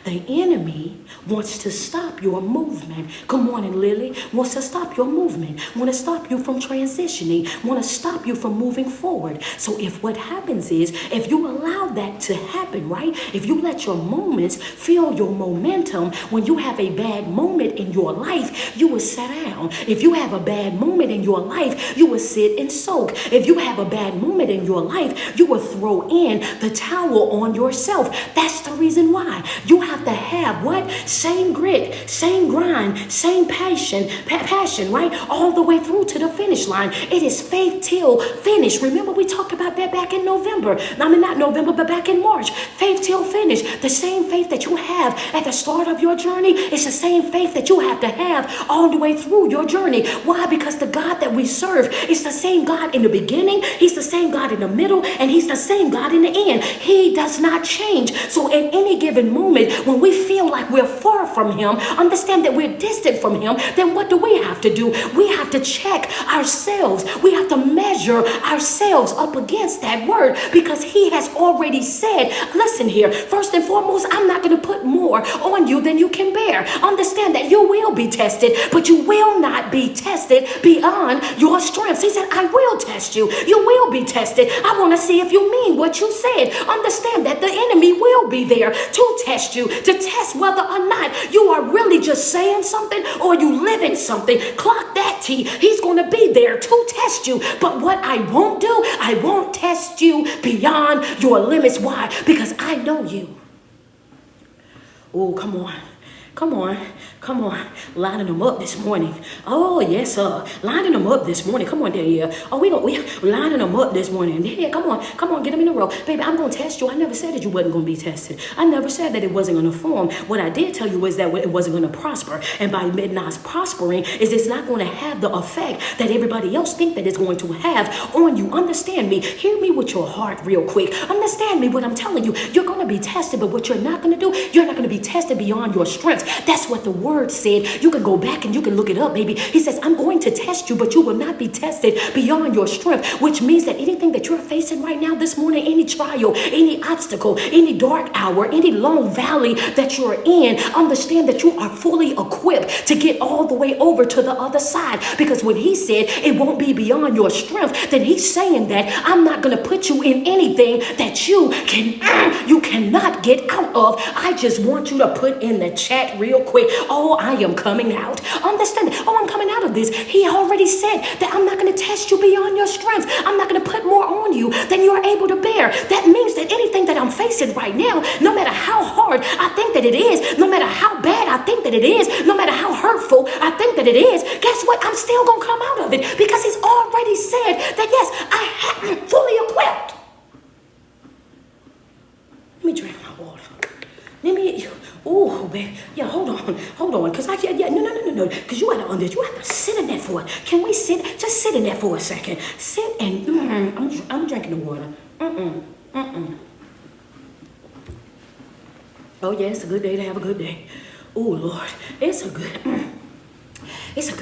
The enemy wants to stop your movement. Good morning, Lily. Wants to stop your movement. Want to stop you from transitioning. Want to stop you from moving forward. So if what happens is, if you allow that to happen, right? If you let your moments feel your momentum, when you have a bad moment in your life, you will sit down. If you have a bad moment in your life, you will sit and soak. If you have a bad moment in your life, you will throw in the towel on yourself. That's the reason why. You have to have what? Same grit, same grind, same passion, right? All the way through to the finish line. It is faith till finish. Remember we talked about that back in November. I mean, not November, but back in March. Faith till finish. The same faith that you have at the start of your journey is the same faith that you have to have all the way through your journey. Why? Because the God that we serve is the same God in the beginning. He's the same God in the middle, and he's the same God in the end. He does not change. So at any given moment, when we feel like we're far from him, understand that we're distant from him, then what do we have to do? We have to check ourselves. We have to measure ourselves up against that word, because he has already said, listen here, first and foremost, I'm not going to put more on you than you can bear. Understand that you will be tested, but you will not be tested beyond your strengths. He said, I will test you. You will be tested. I want to see if you mean what you said. Understand that the enemy will be there to test you, to test whether or not you are really just saying something or you live in something. Clock that T. He's going to be there to test you. But what I won't do, I won't test you beyond your limits. Why? Because I know you. Oh, come on. Lining them up this morning. Oh, yes, sir. Lining them up this morning. Come on, Danielle. Oh, we lining them up this morning. Yeah, come on, get them in a row. Baby, I'm going to test you. I never said that you wasn't going to be tested. I never said that it wasn't going to form. What I did tell you is that it wasn't going to prosper. And by it not prospering, is it's not going to have the effect that everybody else think that it's going to have on you. Understand me. Hear me with your heart real quick. Understand me what I'm telling you. You're going to be tested, but what you're not going to do, you're not going to be tested beyond your strengths. strength. That's what the word said. You can go back and you can look it up, baby. He says, I'm going to test you, but you will not be tested beyond your strength, which means that anything that you're facing right now this morning, any trial, any obstacle, any dark hour, any long valley that you're in, understand that you are fully equipped to get all the way over to the other side. Because when he said it won't be beyond your strength, then he's saying that I'm not going to put you in anything that you cannot get out of. I just want you to put in the chat real quick, oh, I am coming out. Understand that, oh, I'm coming out of this. He already said that I'm not going to test you beyond your strength. I'm not going to put more on you than you're able to bear. That means that anything that I'm facing right now, no matter how hard I think that it is, no matter how bad I think that it is, no matter how hurtful I think that it is, guess what? I'm still going to come out of it because he's already said that, yes, I am fully equipped. Let me drink my water. Let me, oh, man. Yeah, hold on. Because no. Because you have to sit in that for it. Can we sit? Just sit in that for a second. Sit and, I'm drinking the water. Oh, yeah, it's a good day to have a good day. Oh, Lord, it's a good day. It's a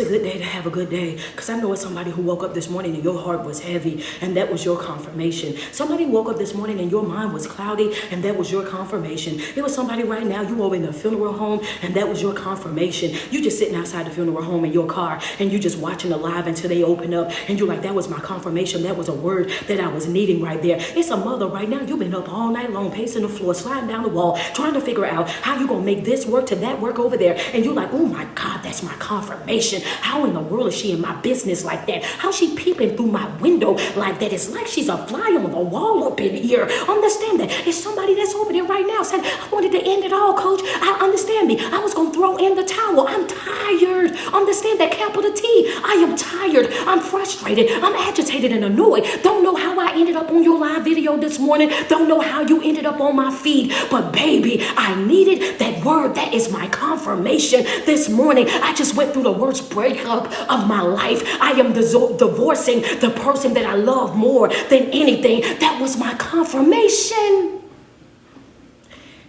good day to have a good day. Because I know it's somebody who woke up this morning and your heart was heavy and that was your confirmation. Somebody woke up this morning and your mind was cloudy and that was your confirmation. It was somebody right now, you over in the funeral home and that was your confirmation. You just sitting outside the funeral home in your car and you just watching the live until they open up and you're like, that was my confirmation. That was a word that I was needing right there. It's a mother right now. You've been up all night long, pacing the floor, sliding down the wall, trying to figure out how you going to make this work to that work over there. And you're like, oh my God, that's my confirmation. How in the world is she in my business like that? How's she peeping through my window like that? It's like she's a fly on the wall up in here. Understand that. It's somebody that's over there right now saying, I wanted to end it all, coach. I understand me. I was going to throw in the towel. I'm tired. Understand that, capital T. I am tired. I'm frustrated. I'm agitated and annoyed. Don't know how I ended up on your live video this morning. Don't know how you ended up on my feed. But baby, I needed that word. That is my confirmation this morning. I just went through the worst breakup of my life. I am divorcing the person that I love more than anything. That was my confirmation.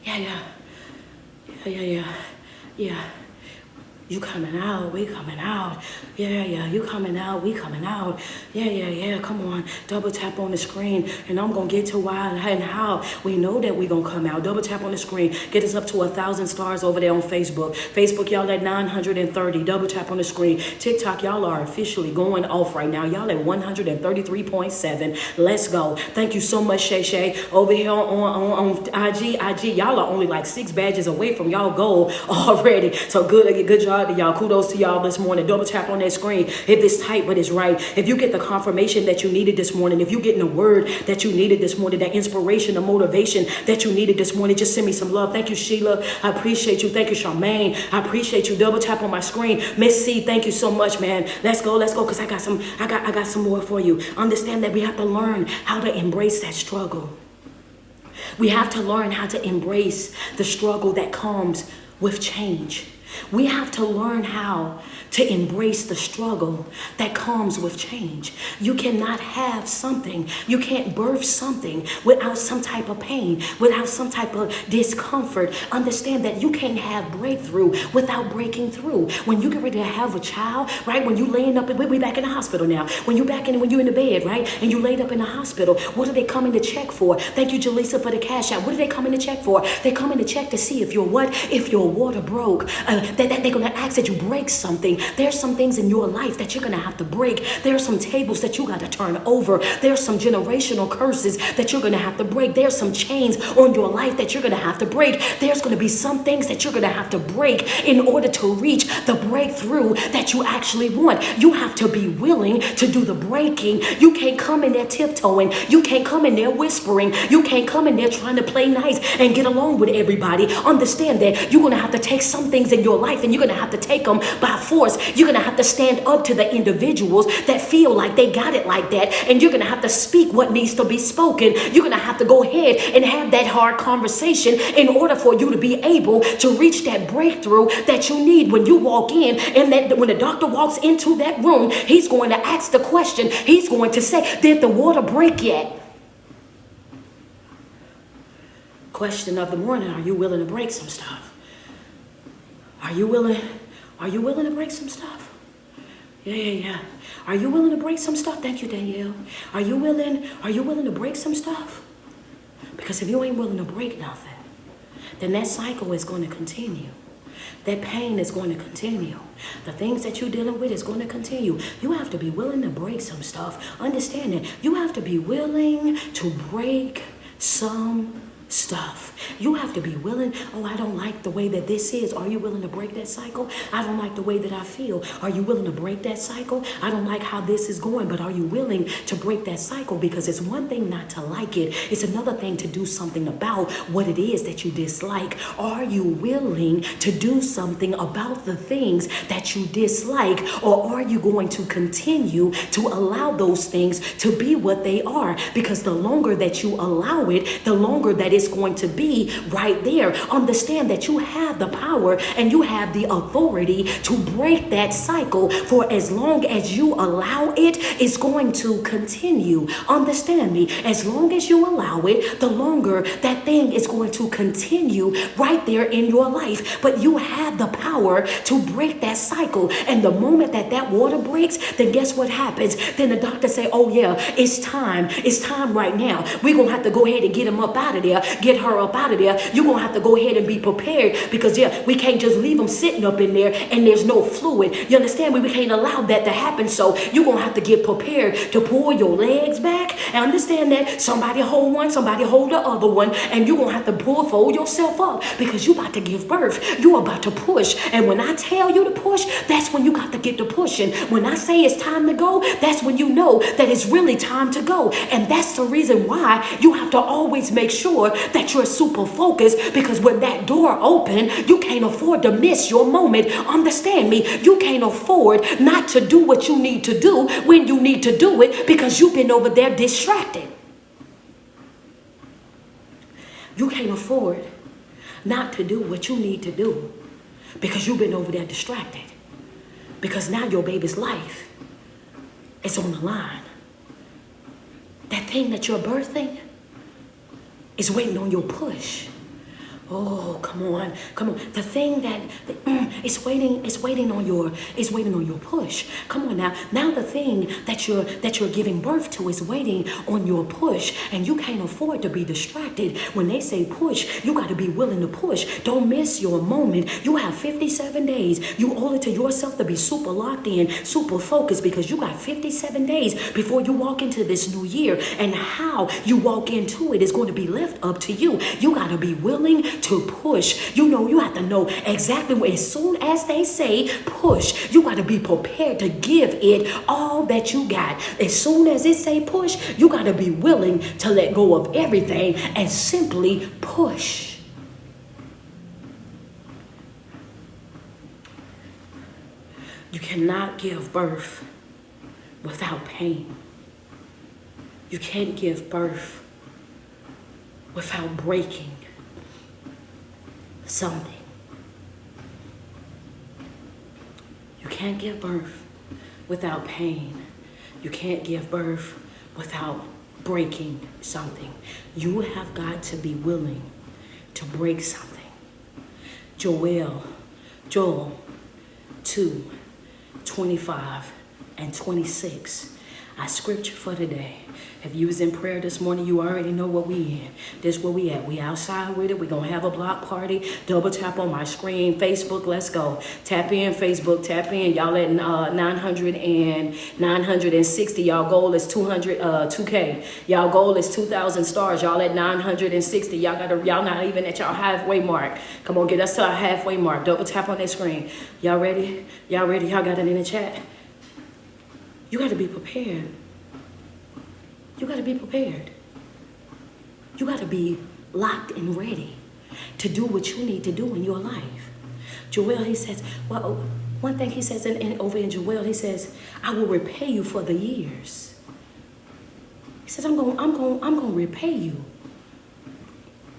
Yeah. You coming out, we coming out. Yeah, you coming out, we coming out. Yeah, come on. Double tap on the screen and I'm going to get to why and how we know that we going to come out. Double tap on the screen. Get us up to 1,000 stars over there on Facebook. Facebook, y'all at 930. Double tap on the screen. TikTok, y'all are officially going off right now. Y'all at 133.7. Let's go. Thank you so much, Shay. Over here on IG, y'all are only like 6 badges away from y'all goal already. So good job to y'all. Kudos to y'all this morning. Double tap on that screen if it's tight but it's right. If you get the confirmation that you needed this morning, if you getting the word that you needed this morning, that inspiration, the motivation that you needed this morning, just send me some love. Thank you, Sheila. I appreciate you. Thank you, Charmaine. I appreciate you. Double tap on my screen. Miss C, thank you so much, man. Let's go because I got some more for you. Understand that we have to learn how to embrace that struggle. We have to learn how to embrace the struggle that comes with change. We have to learn how to embrace the struggle that comes with change. You cannot have something, you can't birth something without some type of pain, without some type of discomfort. Understand that you can't have breakthrough without breaking through. When you get ready to have a child, right? When you laying up, we back in the hospital now. When you're in the bed, right? And you laid up in the hospital, what are they coming to check for? Thank you, Jaleesa, for the cash out. What are they coming to check for? They coming to check to see if your water broke. They're going to ask that you break something. There's some things in your life that you're going to have to break. There's some tables that you got to turn over. There's some generational curses that you're going to have to break. There's some chains on your life that you're going to have to break. There's going to be some things that you're going to have to break in order to reach the breakthrough that you actually want. You have to be willing to do the breaking. You can't come in there tiptoeing. You can't come in there whispering. You can't come in there trying to play nice and get along with everybody. Understand that you're going to have to take some things in your life and you're going to have to take them by force. You're going to have to stand up to the individuals that feel like they got it like that. And you're going to have to speak what needs to be spoken. You're going to have to go ahead and have that hard conversation in order for you to be able to reach that breakthrough that you need. When you walk in and that when the doctor walks into that room, he's going to ask the question. He's going to say, did the water break yet? Question of the morning, are you willing to break some stuff? Are you willing? Are you willing to break some stuff? Yeah. Are you willing to break some stuff? Thank you, Danielle. Are you willing to break some stuff? Because if you ain't willing to break nothing, then that cycle is going to continue. That pain is going to continue. The things that you're dealing with is going to continue. You have to be willing to break some stuff. Understand that. You have to be willing to break some stuff. You have to be willing. Oh, I don't like the way that this is. Are you willing to break that cycle? I don't like the way that I feel. Are you willing to break that cycle? I don't like how this is going, but are you willing to break that cycle? Because it's one thing not to like it. It's another thing to do something about what it is that you dislike. Are you willing to do something about the things that you dislike? Or are you going to continue to allow those things to be what they are? Because the longer that you allow it, the longer that it's going to be right there. Understand that you have the power and you have the authority to break that cycle. For as long as you allow it, it's going to continue. Understand me. As long as you allow it, the longer that thing is going to continue right there in your life. But you have the power to break that cycle. And the moment that that water breaks, then guess what happens? Then the doctor say, oh yeah, it's time. It's time right now. We're going to have to go ahead and get him up out of there. Get her up out of there. You're going to have to go ahead and be prepared because, yeah, we can't just leave them sitting up in there and there's no fluid. You understand me? We can't allow that to happen. So you're going to have to get prepared to pull your legs back. And understand that somebody hold one, somebody hold the other one, and you're going to have to fold yourself up because you're about to give birth. You're about to push. And when I tell you to push, that's when you got to get to pushing. When I say it's time to go, that's when you know that it's really time to go. And that's the reason why you have to always make sure that you're super focused, because when that door open, you can't afford to miss your moment. Understand me? You can't afford not to do what you need to do when you need to do it because you've been over there distracted. You can't afford not to do what you need to do because you've been over there distracted. Because now your baby's life is on the line. That thing that you're birthing is waiting on your push. Oh, come on. The thing that it's waiting on your push. Come on now. Now the thing that you're giving birth to is waiting on your push, and you can't afford to be distracted. When they say push, you got to be willing to push. Don't miss your moment. You have 57 days. You owe it to yourself to be super locked in, super focused, because you got 57 days before you walk into this new year, and how you walk into it is going to be left up to you. You got to be willing to push. You know, you have to know exactly when, as soon as they say push, you got to be prepared to give it all that you got. As soon as it say push, you got to be willing to let go of everything and simply push. You cannot give birth without pain. You can't give birth without breaking something. You can't give birth without pain. You can't give birth without breaking something. You have got to be willing to break something. Joel 2:25 and 26. Our scripture for today. If you was in prayer this morning, you already know what we in. This where we at. We outside with it. We gonna have a block party. Double tap on my screen. Facebook, let's go. Tap in, Facebook, tap in. Y'all at 960. Y'all goal is 2K. Y'all goal is 2,000 stars. Y'all at 960. Y'all not even at y'all halfway mark. Come on, get us to our halfway mark. Double tap on that screen. Y'all ready? Y'all ready? Y'all got it in the chat? You got to be prepared. You got to be prepared. You got to be locked and ready to do what you need to do in your life. Joel, he says, well, one thing he says over in Joel, he says, I will repay you for the years. He says, I'm going to repay you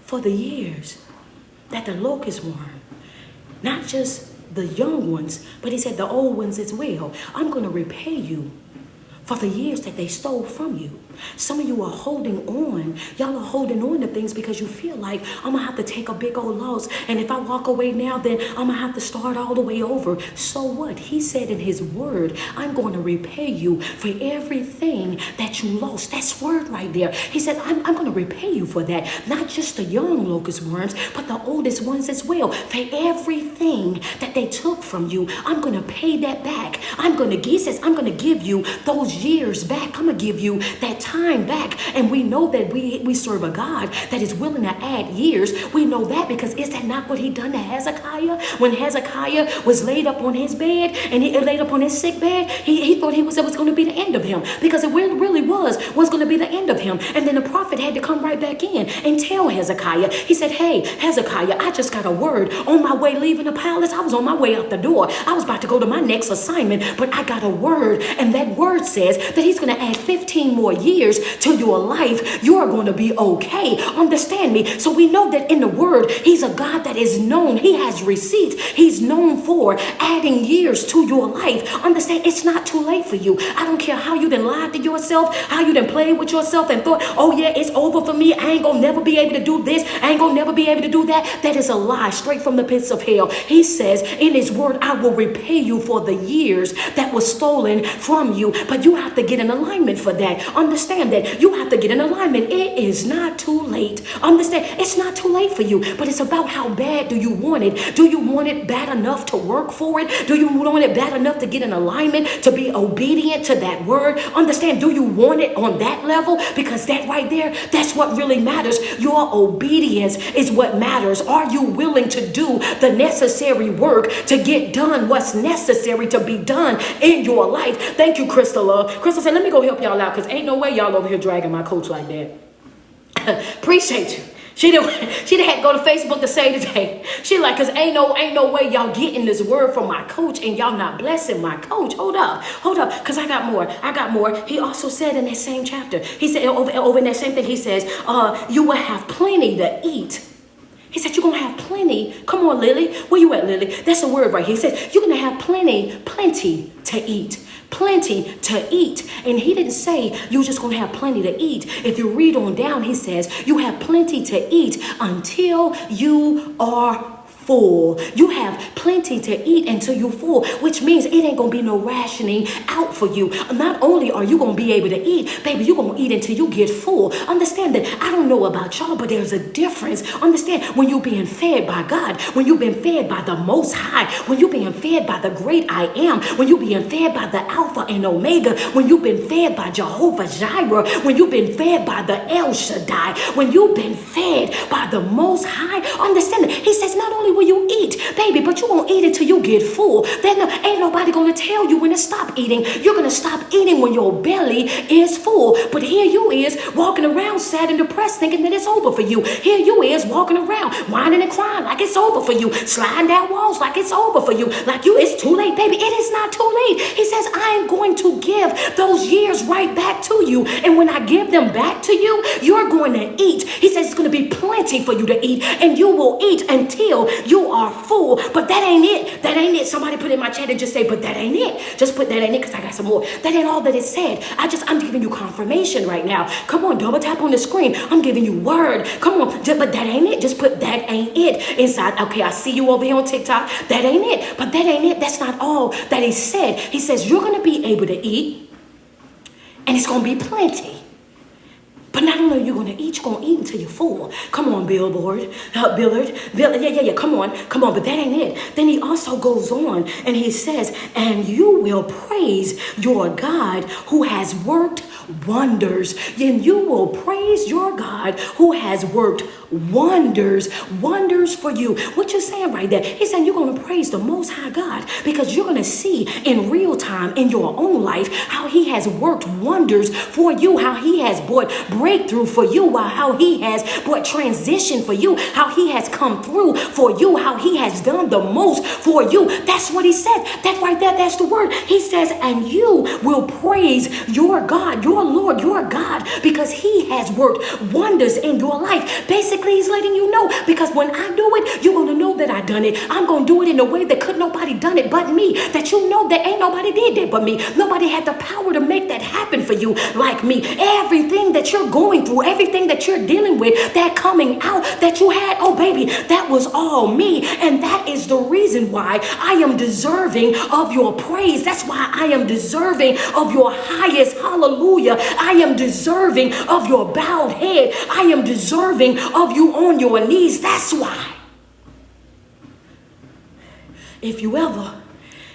for the years that the locust worm, not just the young ones, but he said the old ones as well. I'm going to repay you for the years that they stole from you. Some of you are holding on. Y'all are holding on to things because you feel like, I'm going to have to take a big old loss. And if I walk away now, then I'm going to have to start all the way over. So what? He said in his word, I'm going to repay you for everything that you lost. That's word right there. He said, I'm going to repay you for that. Not just the young locust worms, but the oldest ones as well. For everything that they took from you, I'm going to pay that back. He says, I'm going to give you those years back. I'm going to give you that time back. And we know that we serve a God that is willing to add years. We know that because is that not what he done to Hezekiah? When Hezekiah was laid up on his bed and he laid up on his sick bed, he thought it was going to be the end of him, because it really was going to be the end of him. And then the prophet had to come right back in and tell Hezekiah. He said, hey, Hezekiah, I just got a word on my way leaving the palace. I was on my way out the door. I was about to go to my next assignment, but I got a word. And that word says that he's going to add 15 more years to your life. You are going to be okay. Understand me? So we know that in the word, he's a God that is known. He has receipts. He's known for adding years to your life. Understand, it's not too late for you. I don't care how you done lied to yourself, how you done played with yourself and thought, oh yeah, it's over for me. I ain't gonna never be able to do this. I ain't gonna never be able to do that. That is a lie straight from the pits of hell. He says in his word, I will repay you for the years that was stolen from you. But you have to get in alignment for that. Understand that you have to get in alignment. It is not too late. Understand, it's not too late for you, but it's about how bad do you want it? Do you want it bad enough to work for it? Do you want it bad enough to get in alignment, to be obedient to that word? Understand, do you want it on that level? Because that right there, that's what really matters. Your obedience is what matters. Are you willing to do the necessary work to get done what's necessary to be done in your life? Thank you, Crystal. Crystal said, let me go help y'all out, because ain't no way y'all over here dragging my coach like that. Appreciate you. She done had to go to Facebook to say today. She like, cause ain't no way y'all getting this word from my coach and y'all not blessing my coach. Hold up, cause I got more. He also said in that same chapter, he said over in that same thing, he says, you will have plenty to eat. He said, you're going to have plenty. Come on, Lily. Where you at, Lily? That's the word right here. He said, you're going to have plenty to eat. Plenty to eat. And he didn't say you're just going to have plenty to eat. If you read on down, he says you have plenty to eat until you are full. You have plenty to eat until you're full, which means it ain't gonna be no rationing out for you. Not only are you gonna be able to eat, baby, you're gonna eat until you get full. Understand that I don't know about y'all, but there's a difference. Understand, when you're being fed by God, when you've been fed by the Most High, when you're being fed by the great I Am, when you're being fed by the Alpha and Omega, when you've been fed by Jehovah Jireh, when you've been fed by the El Shaddai, when you've been fed by the Most High, understand that he says not only will you eat, baby, but you're going to eat until you get full. Then ain't nobody going to tell you when to stop eating. You're going to stop eating when your belly is full. But here you is walking around sad and depressed thinking that it's over for you. Here you is walking around whining and crying like it's over for you. Sliding down walls like it's over for you. Like it's too late, baby. It is not too late. He says, I'm going to give those years right back to you. And when I give them back to you, you're going to eat. He says it's going to be plenty for you to eat. And you will eat until you are full. But that ain't it. That ain't it. Somebody put in my chat and just say, but that ain't it. Just put that ain't it, because I got some more. That ain't all that it said. I'm giving you confirmation right now. Come on, double tap on the screen. I'm giving you word. Come on. But that ain't it. Just put that ain't it inside. Okay, I see you over here on TikTok. That ain't it. But that ain't it. That's not all that he said. He says you're going to be able to eat, and it's going to be plenty. But not only are you going to eat, you're going to eat until you're full. Come on, Billboard. Billard. Yeah. Come on. But that ain't it. Then he also goes on and he says, and you will praise your God who has worked wonders. And you will praise your God who has worked wonders for you. What you saying right there? He's saying you're going to praise the Most High God, because you're going to see in real time in your own life how he has worked wonders for you, how he has brought breakthrough for you, how he has brought transition for you, how he has come through for you, how he has done the most for you. That's what he said. That right there, that's the word. He says, and you will praise your God, your Lord, your God, because he has worked wonders in your life. Basically, Basically, he's letting you know, because when I do it, you're going to know that I done it. I'm going to do it in a way that could nobody done it but me. That you know that ain't nobody did that but me. Nobody had the power to make that happen for you like me. Everything that you're going through, everything that you're dealing with, that coming out that you had, oh baby, that was all me. And that is the reason why I am deserving of your praise. That's why I am deserving of your highest hallelujah. I am deserving of your bowed head. I am deserving of you on your knees. That's why. If you ever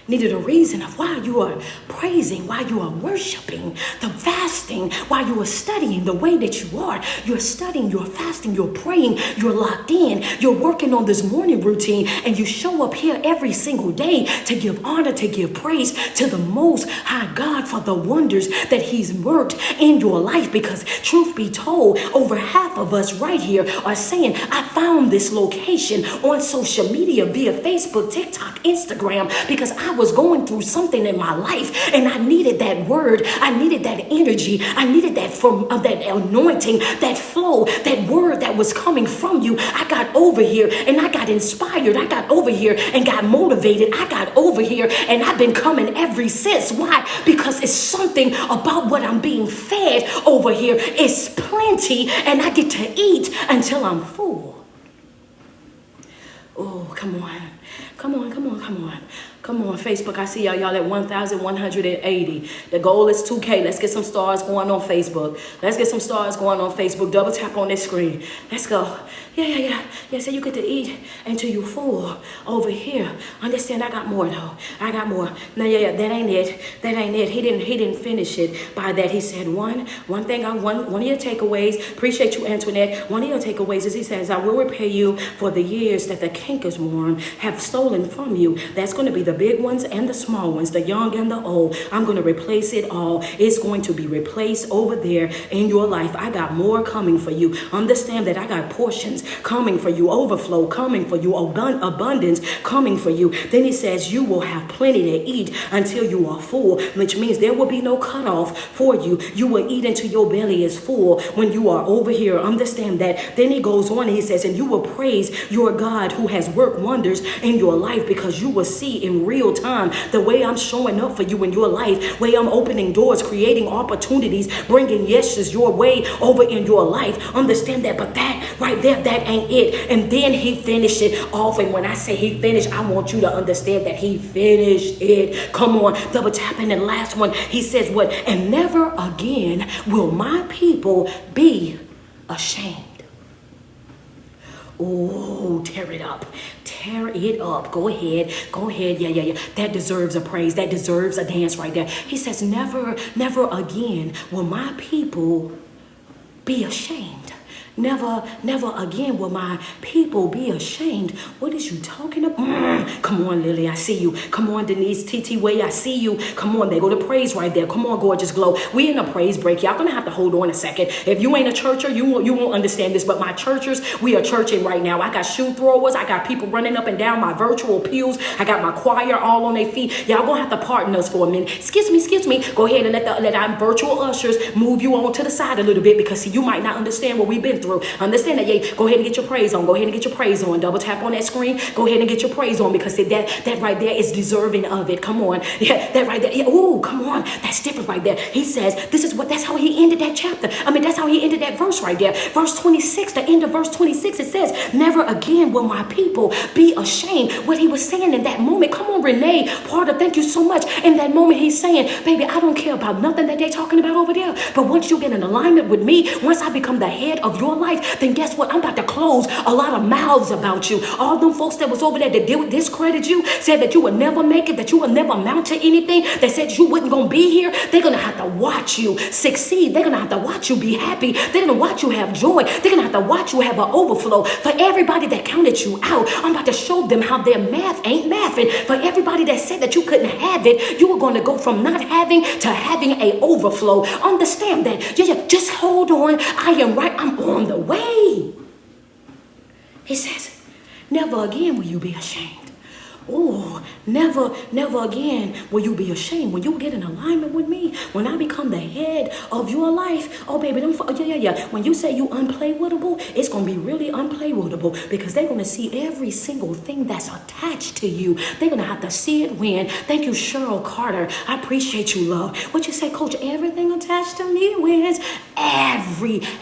needed a reason of why you are praising, why you are worshiping, the fasting, why you are studying the way that you are. You're studying, you're fasting, you're praying, you're locked in, you're working on this morning routine, and you show up here every single day to give honor, to give praise to the Most High God for the wonders that He's worked in your life. Because truth be told, over half of us right here are saying, I found this location on social media via Facebook, TikTok, Instagram, because I was going through something in my life and I needed that word. I needed that energy. I needed that that anointing, that flow, that word that was coming from you. I got over here and I got inspired. I got over here and got motivated. I got over here and I've been coming ever since. Why? Because it's something about what I'm being fed over here. It's plenty and I get to eat until I'm full. Oh, come on. Come on, come on, come on. Come on, Facebook. I see y'all at 1,180. The goal is 2K. Let's get some stars going on Facebook. Let's get some stars going on Facebook. Double tap on this screen. Let's go. Yeah. So you get to eat until you're full over here. Understand, I got more though. I got more. No, yeah, that ain't it. That ain't it. He didn't finish it by that. He said one thing, one of your takeaways. Appreciate you, Antoinette. One of your takeaways is he says, I will repay you for the years that the cankerworm have stolen from you. That's going to be the big ones and the small ones, the young and the old. I'm going to replace it all. It's going to be replaced over there in your life. I got more coming for you. Understand that I got portions coming for you, overflow coming for you, abundance coming for you. Then he says you will have plenty to eat until you are full, which means there will be no cutoff for you. You will eat until your belly is full when you are over here. Understand that. Then he goes on and he says, and you will praise your God who has worked wonders in your life, because you will see in real time the way I'm showing up for you in your life, way I'm opening doors, creating opportunities, bringing yeses your way over in your life. Understand that. But that right there, that ain't it. And then he finished it off. And when I say he finished, I want you to understand that he finished it. Come on, double tap in the last one. He says what? And never again will my people be ashamed. Oh, tear it up. Tear it up. Go ahead. Yeah. That deserves a praise. That deserves a dance right there. He says, never again will my people be ashamed. Never again will my people be ashamed. What is you talking about? Come on, Lily, I see you. Come on, Denise, TT Way, I see you. Come on, they go to praise right there. Come on, Gorgeous Glow. We in a praise break. Y'all gonna have to hold on a second. If you ain't a churcher, you won't understand this. But my churchers, we are churching right now. I got shoe throwers. I got people running up and down my virtual pews. I got my choir all on their feet. Y'all gonna have to pardon us for a minute. Excuse me. Go ahead and let our virtual ushers move you on to the side a little bit, because see, you might not understand what we've been through. Understand that, yeah. Go ahead and get your praise on. Go ahead and get your praise on. Double tap on that screen. Go ahead and get your praise on, because that right there is deserving of it. Come on. Yeah, that right there. Yeah. Oh, come on. That's different right there. He says, that's how he ended that chapter. That's how he ended that verse right there. Verse 26, the end of verse 26, it says, never again will my people be ashamed. What he was saying in that moment, come on, Renee Porter, thank you so much. In that moment, he's saying, baby, I don't care about nothing that they're talking about over there. But once you get in alignment with me, once I become the head of your life, then guess what? I'm about to close a lot of mouths about you. All them folks that was over there that did discredit you, said that you would never make it, that you would never amount to anything, that said you wasn't going to be here, they're going to have to watch you succeed. They're going to have to watch you be happy. They're going to watch you have joy. They're going to have to watch you have an overflow. For everybody that counted you out, I'm about to show them how their math ain't mathing. For everybody that said that you couldn't have it, you were going to go from not having to having a overflow. Understand that. Yeah, just hold on. I am right. I'm on the way. He says, never again will you be ashamed. Oh, never, never again will you be ashamed. When you get in alignment with me, when I become the head of your life, oh baby, yeah. When you say you unplaywoodable, it's gonna be really unplaywoodable because they're gonna see every single thing that's attached to you. They're gonna have to see it win. Thank you, Cheryl Carter. I appreciate you, love. What you say, Coach? Everything attached to me wins.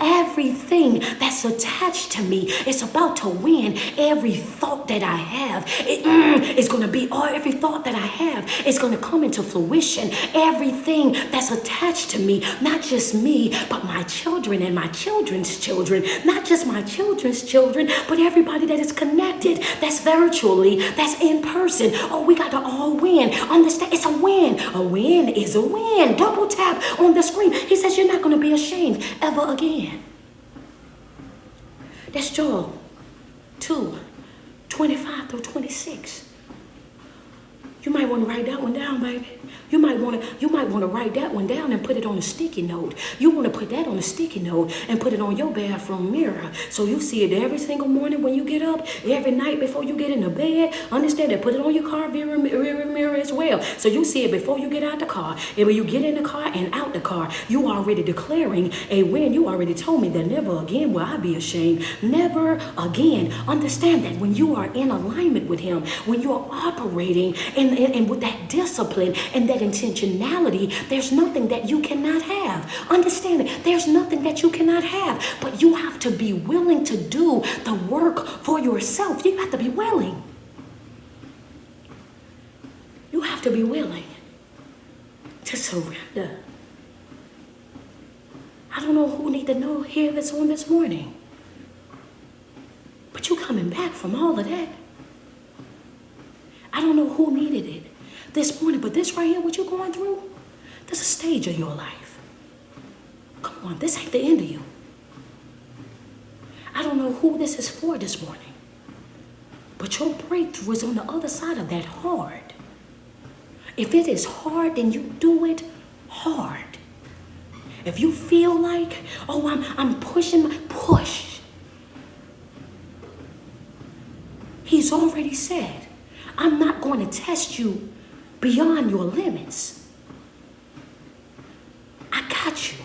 Everything that's attached to me is about to win. Every thought that I have, it's going to be, every thought that I have is going to come into fruition. Everything that's attached to me, not just me, but my children and my children's children, not just my children's children, but everybody that is connected, that's virtually, that's in person. Oh, we got to all win. Understand? It's a win. A win is a win. Double tap on the screen. He says you're not going to be ashamed ever again. That's Joel 2:25-26. You might want to write that one down, baby. You might want to write that one down and put it on a sticky note. You want to put that on a sticky note and put it on your bathroom mirror. So you see it every single morning when you get up, every night before you get into bed. Understand that. Put it on your car mirror as well. So you see it before you get out the car. And when you get in the car and out the car, you already declaring a win. You already told me that never again will I be ashamed. Never again. Understand that when you are in alignment with him, when you are operating and with that discipline and that intentionality, there's nothing that you cannot have. Understand it. There's nothing that you cannot have, but you have to be willing to do the work for yourself. You have to be willing. You have to be willing to surrender. I don't know who need to know hear this on this morning, but you coming back from all of that. I don't know who needed it this morning, but this right here, what you're going through, this is a stage of your life. Come on, this ain't the end of you. I don't know who this is for this morning, but your breakthrough is on the other side of that hard. If it is hard, then you do it hard. If you feel like, oh, I'm pushing, push. He's already said, I'm not going to test you beyond your limits. I got you.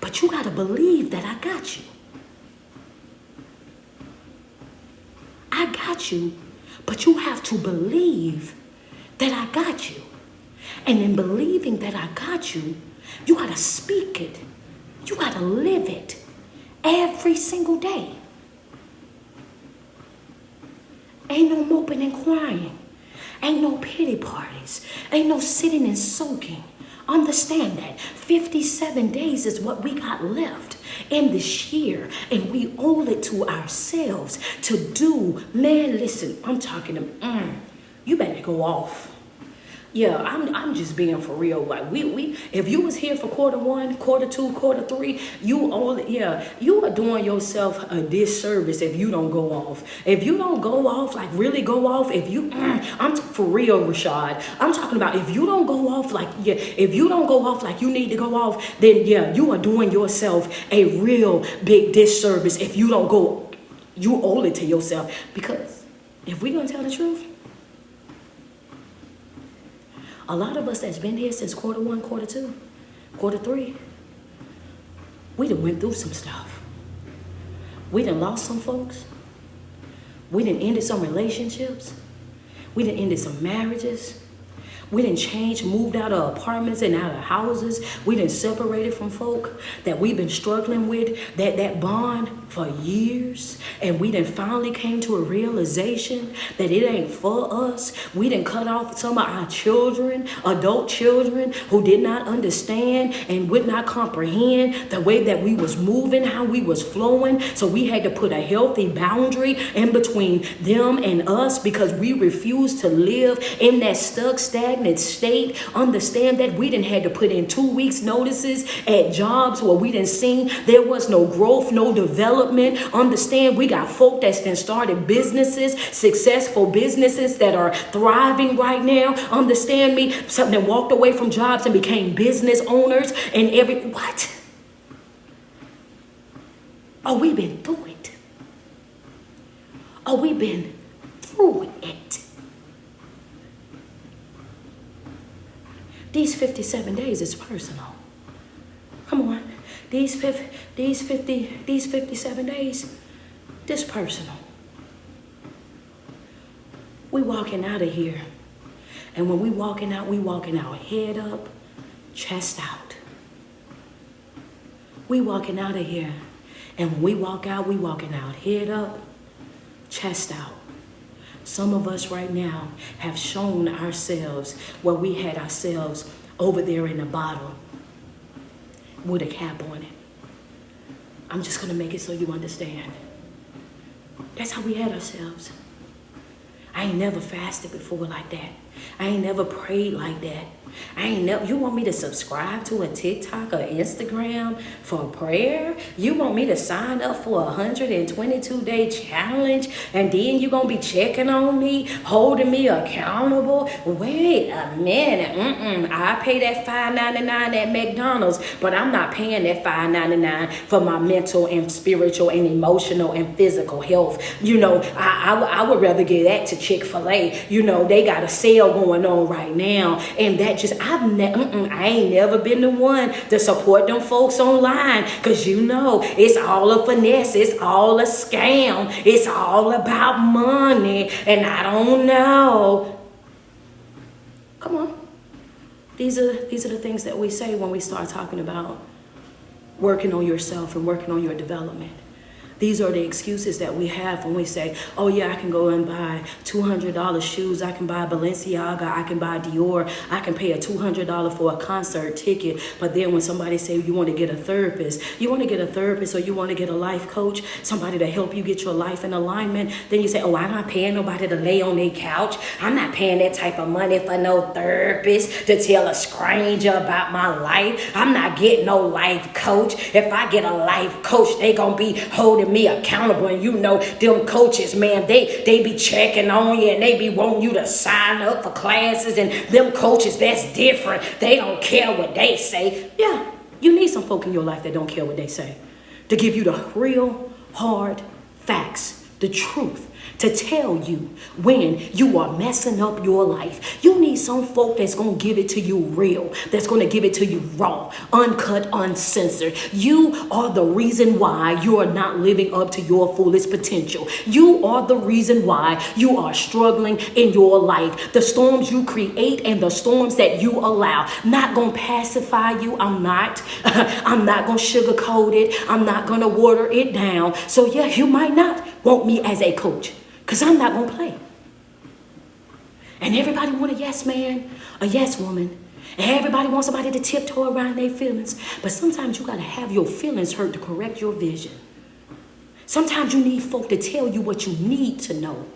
But you got to believe that I got you. I got you, but you have to believe that I got you. And in believing that I got you, you got to speak it. You got to live it every single day. Ain't no moping and crying. Ain't no pity parties. Ain't no sitting and soaking. Understand that 57 days is what we got left in this year, and we owe it to ourselves to do. Man, listen, I'm talking to you better go off. Yeah, I'm just being for real. Like we if you was here for quarter one, quarter two, quarter three, you are doing yourself a disservice if you don't go off. If you don't go off, like really go off, if you I'm for real, Rashad. I'm talking about if you don't go off like if you don't go off like you need to go off, then you are doing yourself a real big disservice if you don't go. You owe it to yourself, because if we're gonna tell the truth, a lot of us that's been here since quarter one, quarter two, quarter three, we done went through some stuff. We done lost some folks. We done ended some relationships. We done ended some marriages. We done changed, moved out of apartments and out of houses. We done separated from folk that we've been struggling with, that bond for years. And we done finally came to a realization that it ain't for us. We done cut off some of our children, adult children, who did not understand and would not comprehend the way that we was moving, how we was flowing. So we had to put a healthy boundary in between them and us, because we refused to live in that stuck, stagnant state. Understand that we didn't had to put in 2 weeks notices at jobs where we didn't see there was no growth, no development. Understand, we got folk that's been started businesses, successful businesses that are thriving right now. Understand me, some that walked away from jobs and became business owners and what? Oh, we've been through it. Oh, we've been through it. These 57 days is personal. Come on. These 57 days, this personal. We walking out of here. And when we walking out head up, chest out. We walking out of here. And when we walking out head up, chest out. Some of us right now have shown ourselves where we had ourselves over there in a bottle with a cap on it. I'm just going to make it so you understand. That's how we had ourselves. I ain't never fasted before like that. I ain't never prayed like that. You want me to subscribe to a TikTok or Instagram for prayer? You want me to sign up for a 122-day challenge and then you gonna be checking on me, holding me accountable? Wait a minute, I pay that $5.99 at McDonald's, but I'm not paying that $5.99 for my mental and spiritual and emotional and physical health. You know, I would rather give that to Chick-fil-A. You know, they got a sale going on right now, and that I ain't never been the one to support them folks online, because you know it's all a finesse, it's all a scam, it's all about money, and I don't know. Come on. These are the things that we say when we start talking about working on yourself and working on your development. These are the excuses that we have when we say, oh yeah, I can go and buy $200 shoes. I can buy Balenciaga. I can buy Dior. I can pay a $200 for a concert ticket. But then when somebody say you want to get a therapist, or you want to get a life coach, somebody to help you get your life in alignment, then you say, oh, I'm not paying nobody to lay on their couch. I'm not paying that type of money for no therapist to tell a stranger about my life. I'm not getting no life coach. If I get a life coach, they gonna be holding me accountable, and you know them coaches, man, they be checking on you and they be wanting you to sign up for classes, and them coaches, that's different. They don't care what they say. Yeah, you need some folk in your life that don't care what they say, to give you the real hard facts, the truth, to tell you when you are messing up your life. You need some folk that's going to give it to you real, that's going to give it to you raw, uncut, uncensored. You are the reason why you are not living up to your fullest potential. You are the reason why you are struggling in your life. The storms you create and the storms that you allow. Not going to pacify you. I'm not going to sugarcoat it. I'm not going to water it down. So yeah, you might not want me as a coach, because I'm not going to play. And everybody want a yes man, a yes woman. And everybody wants somebody to tiptoe around their feelings. But sometimes you got to have your feelings hurt to correct your vision. Sometimes you need folk to tell you what you need to know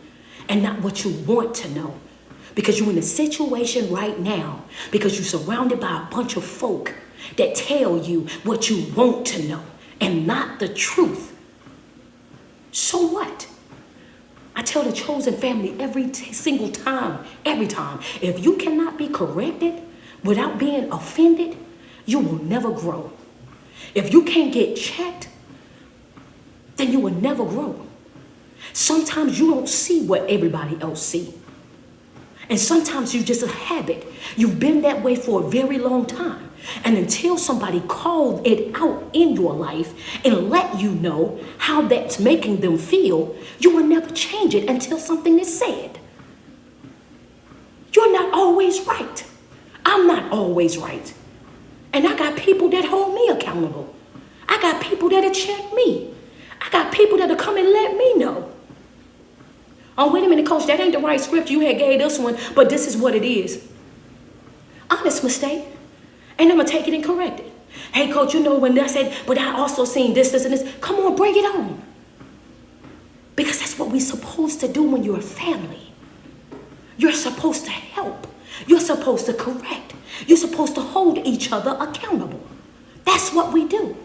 and not what you want to know. Because you're in a situation right now, because you're surrounded by a bunch of folk that tell you what you want to know and not the truth. So what? I tell the chosen family every single time, if you cannot be corrected without being offended, you will never grow. If you can't get checked, then you will never grow. Sometimes you don't see what everybody else see. And sometimes you just a habit. You've been that way for a very long time. And until somebody called it out in your life and let you know how that's making them feel, you will never change it until something is said. You're not always right. I'm not always right. And I got people that hold me accountable. I got people that'll check me. I got people that'll come and let me know. Oh, wait a minute, coach, that ain't the right script. You had gave this one, but this is what it is. Honest mistake. And I'm going to take it and correct it. Hey, coach, you know when I said, but I also seen this, and this. Come on, bring it on. Because that's what we're supposed to do when you're a family. You're supposed to help. You're supposed to correct. You're supposed to hold each other accountable. That's what we do.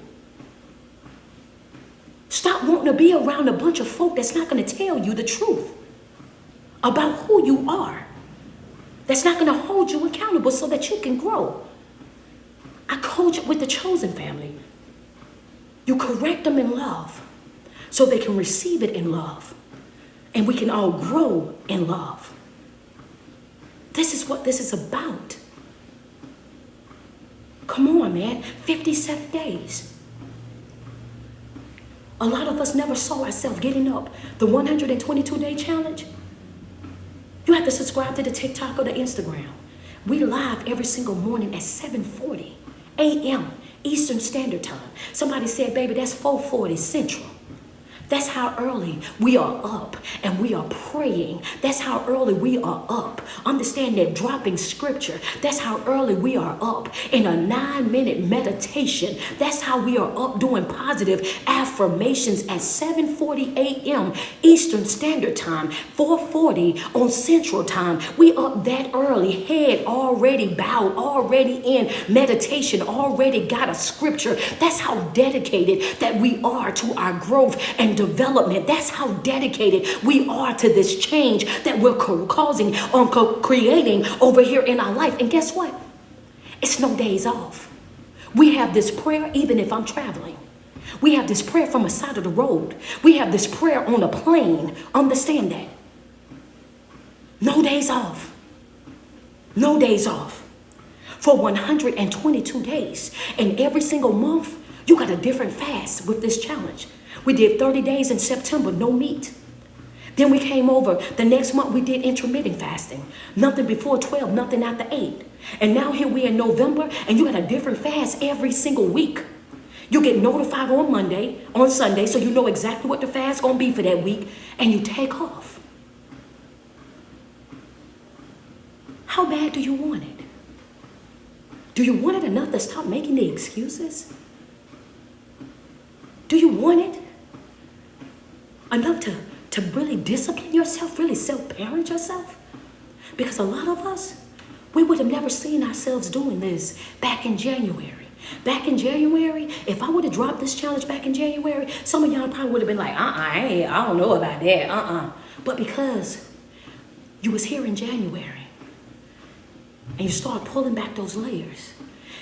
Stop wanting to be around a bunch of folk that's not going to tell you the truth about who you are. That's not going to hold you accountable so that you can grow. I coach with the chosen family. You correct them in love so they can receive it in love. And we can all grow in love. This is what this is about. Come on, man. 57 days. A lot of us never saw ourselves getting up the 122-day challenge. You have to subscribe to the TikTok or the Instagram. We live every single morning at 7:40 a.m. Eastern Standard Time. Somebody said, baby, that's 4:40 Central. That's how early we are up and we are praying. That's how early we are up. Understand that dropping scripture. That's how early we are up in a 9-minute meditation. That's how we are up doing positive affirmations at 7:40 a.m. Eastern Standard Time, 4:40 on Central Time. We up that early, head already bowed, already in meditation, already got a scripture. That's how dedicated that we are to our growth and development. That's how dedicated we are to this change that we're creating over here in our life. And guess what? It's no days off. We have this prayer even if I'm traveling. We have this prayer from a side of the road. We have this prayer on a plane. Understand that. No days off. No days off. For 122 days. And every single month, you got a different fast with this challenge. We did 30 days in September, no meat. Then we came over, the next month we did intermittent fasting. Nothing before 12, nothing after 8. And now here we are in November, and you got a different fast every single week. You get notified on Monday, on Sunday, so you know exactly what the fast gonna be for that week, and you take off. How bad do you want it? Do you want it enough to stop making the excuses? Do you want it enough to really discipline yourself, really self-parent yourself? Because a lot of us, we would have never seen ourselves doing this back in January. Back in January, if I would have dropped this challenge back in January, some of y'all probably would have been like, I don't know about that, But because you was here in January and you start pulling back those layers,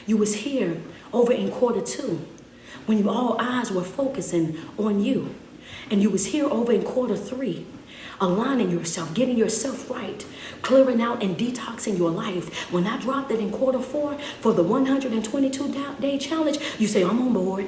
you was here over in Q2 when all eyes were focusing on you. And you was here over in Q3, aligning yourself, getting yourself right, clearing out and detoxing your life. When I dropped it in Q4 for the 122-day challenge, you say, I'm on board.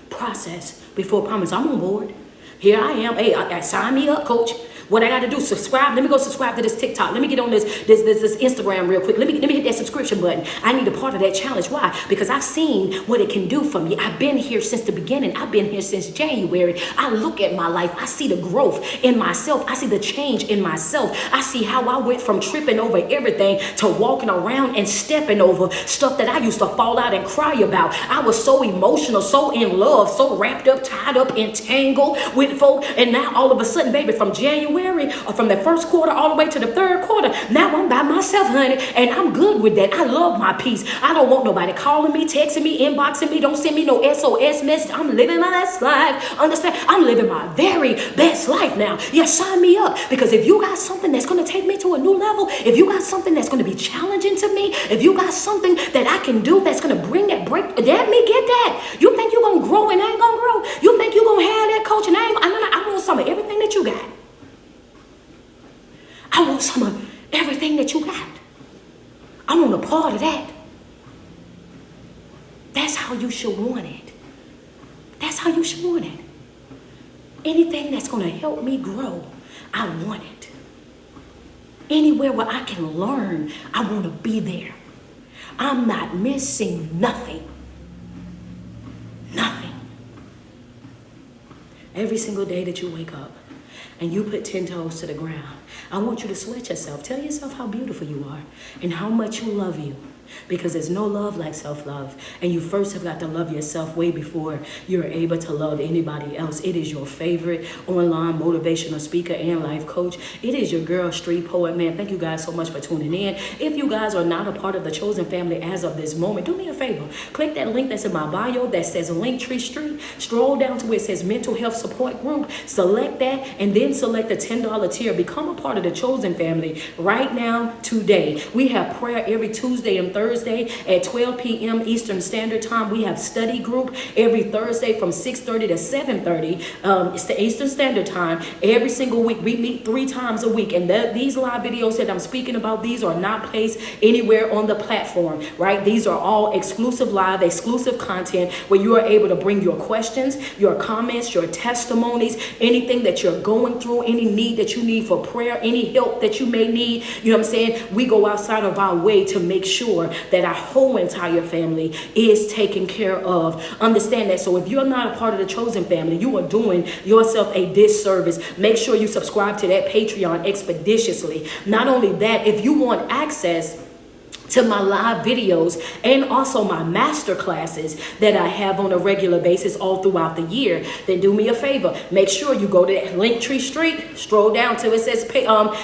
Process before promise. I'm on board. Here I am. Hey, sign me up, coach. What I got to do, subscribe. Let me go subscribe to this TikTok. Let me get on this Instagram real quick. Let me hit that subscription button. I need a part of that challenge. Why? Because I've seen what it can do for me. I've been here since the beginning. I've been here since January. I look at my life. I see the growth in myself. I see the change in myself. I see how I went from tripping over everything to walking around and stepping over stuff that I used to fall out and cry about. I was so emotional, so in love, so wrapped up, tied up, entangled with folk. And now all of a sudden, baby, from January or from the first quarter all the way to the third quarter, now I'm by myself, honey, and I'm good with that. I love my peace. I don't want nobody calling me, texting me, inboxing me. Don't send me no SOS message. I'm living my best life. Understand? I'm living my very best life now. Yeah, sign me up, because if you got something that's going to take me to a new level, if you got something that's going to be challenging to me, if you got something that I can do that's going to bring that break, let me get that. You think you're going to grow and I ain't going to grow? You think you're going to have that coach and I ain't? I want some of everything that you got. I want some of everything that you got. I want a part of that. That's how you should want it. That's how you should want it. Anything that's going to help me grow, I want it. Anywhere where I can learn, I want to be there. I'm not missing nothing. Nothing. Every single day that you wake up and you put 10 toes to the ground, I want you to sweat yourself. Tell yourself how beautiful you are and how much you love you. Because there's no love like self-love. And you first have got to love yourself way before you're able to love anybody else. It is your favorite online motivational speaker and life coach. It is your girl, Street Poet. Man, thank you guys so much for tuning in. If you guys are not a part of the Chosen family as of this moment, do me a favor. Click that link that's in my bio that says Linktree Street. Stroll down to where it says Mental Health Support Group. Select that and then select the $10 tier. Become a part of the Chosen family right now, today. We have prayer every Tuesday and Thursday at 12 p.m. Eastern Standard Time. We have study group every Thursday from 6:30 to 7:30. It's the Eastern Standard Time. Every single week, we meet 3 times a week. And these live videos that I'm speaking about, these are not placed anywhere on the platform, right? These are all exclusive live, exclusive content where you are able to bring your questions, your comments, your testimonies, anything that you're going through, any need that you need for prayer, any help that you may need. You know what I'm saying? We go outside of our way to make sure that our whole entire family is taken care of. Understand that. So if you're not a part of the chosen family, you are doing yourself a disservice. Make sure you subscribe to that Patreon expeditiously. Not only that, if you want access to my live videos and also my master classes that I have on a regular basis all throughout the year, then do me a favor. Make sure you go to that Linktree Street, scroll down till it says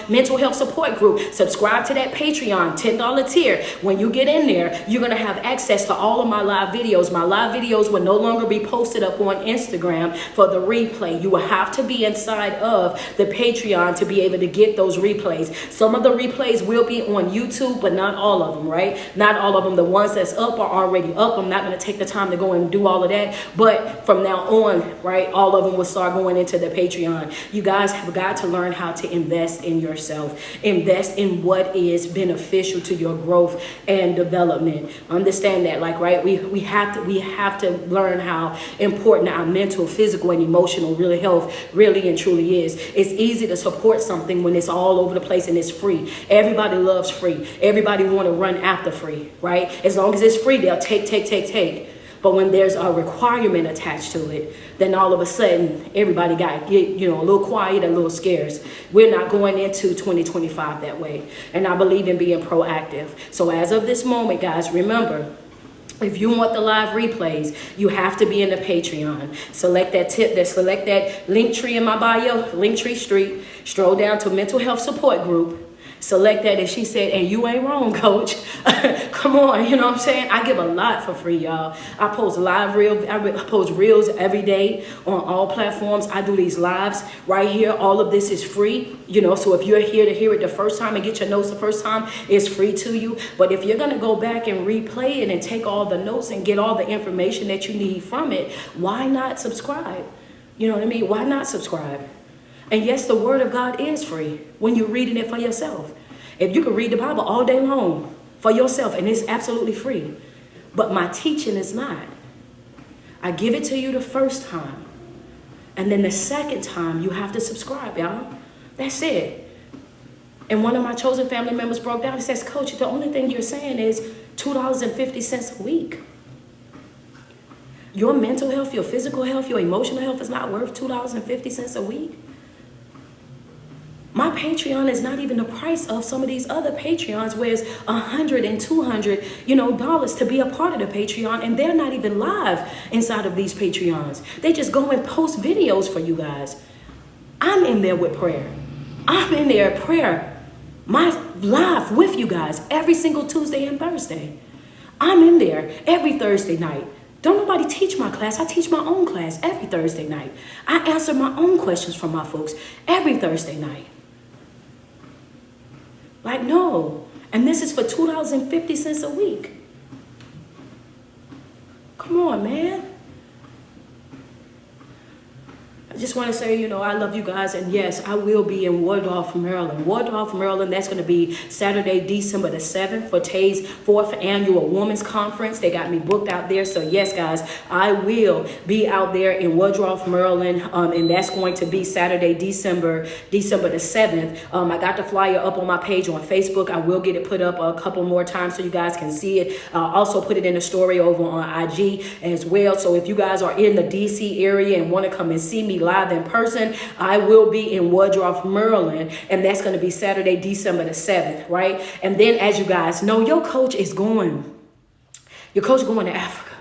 mental health support group. Subscribe to that Patreon, $10 tier. When you get in there, you're going to have access to all of my live videos. My live videos will no longer be posted up on Instagram for the replay. You will have to be inside of the Patreon to be able to get those replays. Some of the replays will be on YouTube, but not all of them. Right? Not all of them. The ones that's up are already up. I'm not going to take the time to go and do all of that. But from now on, right, all of them will start going into the Patreon. You guys have got to learn how to invest in yourself. Invest in what is beneficial to your growth and development. Understand that, like, right? We have to learn how important our mental, physical, and emotional really health really and truly is. It's easy to support something when it's all over the place and it's free. Everybody loves free. Everybody want to run after free, right? As long as it's free, they'll take. But when there's a requirement attached to it, then all of a sudden, everybody got get, a little quiet, a little scarce. We're not going into 2025 that way. And I believe in being proactive. So as of this moment, guys, remember, if you want the live replays, you have to be in the Patreon. Select that Linktree in my bio, Linktree Street, stroll down to mental health support group. Select that, and she said, and you ain't wrong, coach. Come on, you know what I'm saying? I give a lot for free, y'all. I post I post reels every day on all platforms. I do these lives right here. All of this is free, so if you're here to hear it the first time and get your notes the first time, it's free to you. But if you're going to go back and replay it and take all the notes and get all the information that you need from it, why not subscribe? You know what I mean? Why not subscribe? And yes, the word of God is free when you're reading it for yourself. If you can read the Bible all day long for yourself, and it's absolutely free. But my teaching is not. I give it to you the first time. And then the second time, you have to subscribe, y'all. That's it. And one of my chosen family members broke down and says, Coach, the only thing you're saying is $2.50 a week. Your mental health, your physical health, your emotional health is not worth $2.50 a week. My Patreon is not even the price of some of these other Patreons where it's $100 and $200, dollars to be a part of the Patreon, and they're not even live inside of these Patreons. They just go and post videos for you guys. I'm in there with prayer. I'm in there prayer, my live with you guys every single Tuesday and Thursday. I'm in there every Thursday night. Don't nobody teach my class. I teach my own class every Thursday night. I answer my own questions from my folks every Thursday night. Like, no. And this is for $2.50 a week. Come on, man. I just want to say, I love you guys. And yes, I will be in Waldorf, Maryland. Waldorf, Maryland, that's going to be Saturday, December the 7th for Tay's 4th annual Women's Conference. They got me booked out there. So yes, guys, I will be out there in Waldorf, Maryland. And that's going to be Saturday, December the 7th. I got the flyer up on my page on Facebook. I will get it put up a couple more times so you guys can see it. I'll also put it in a story over on IG as well. So if you guys are in the DC area and want to come and see me live in person, I will be in Woodruff, Maryland, and that's going to be Saturday, December the 7th, right? And then, as you guys know, your coach going to Africa.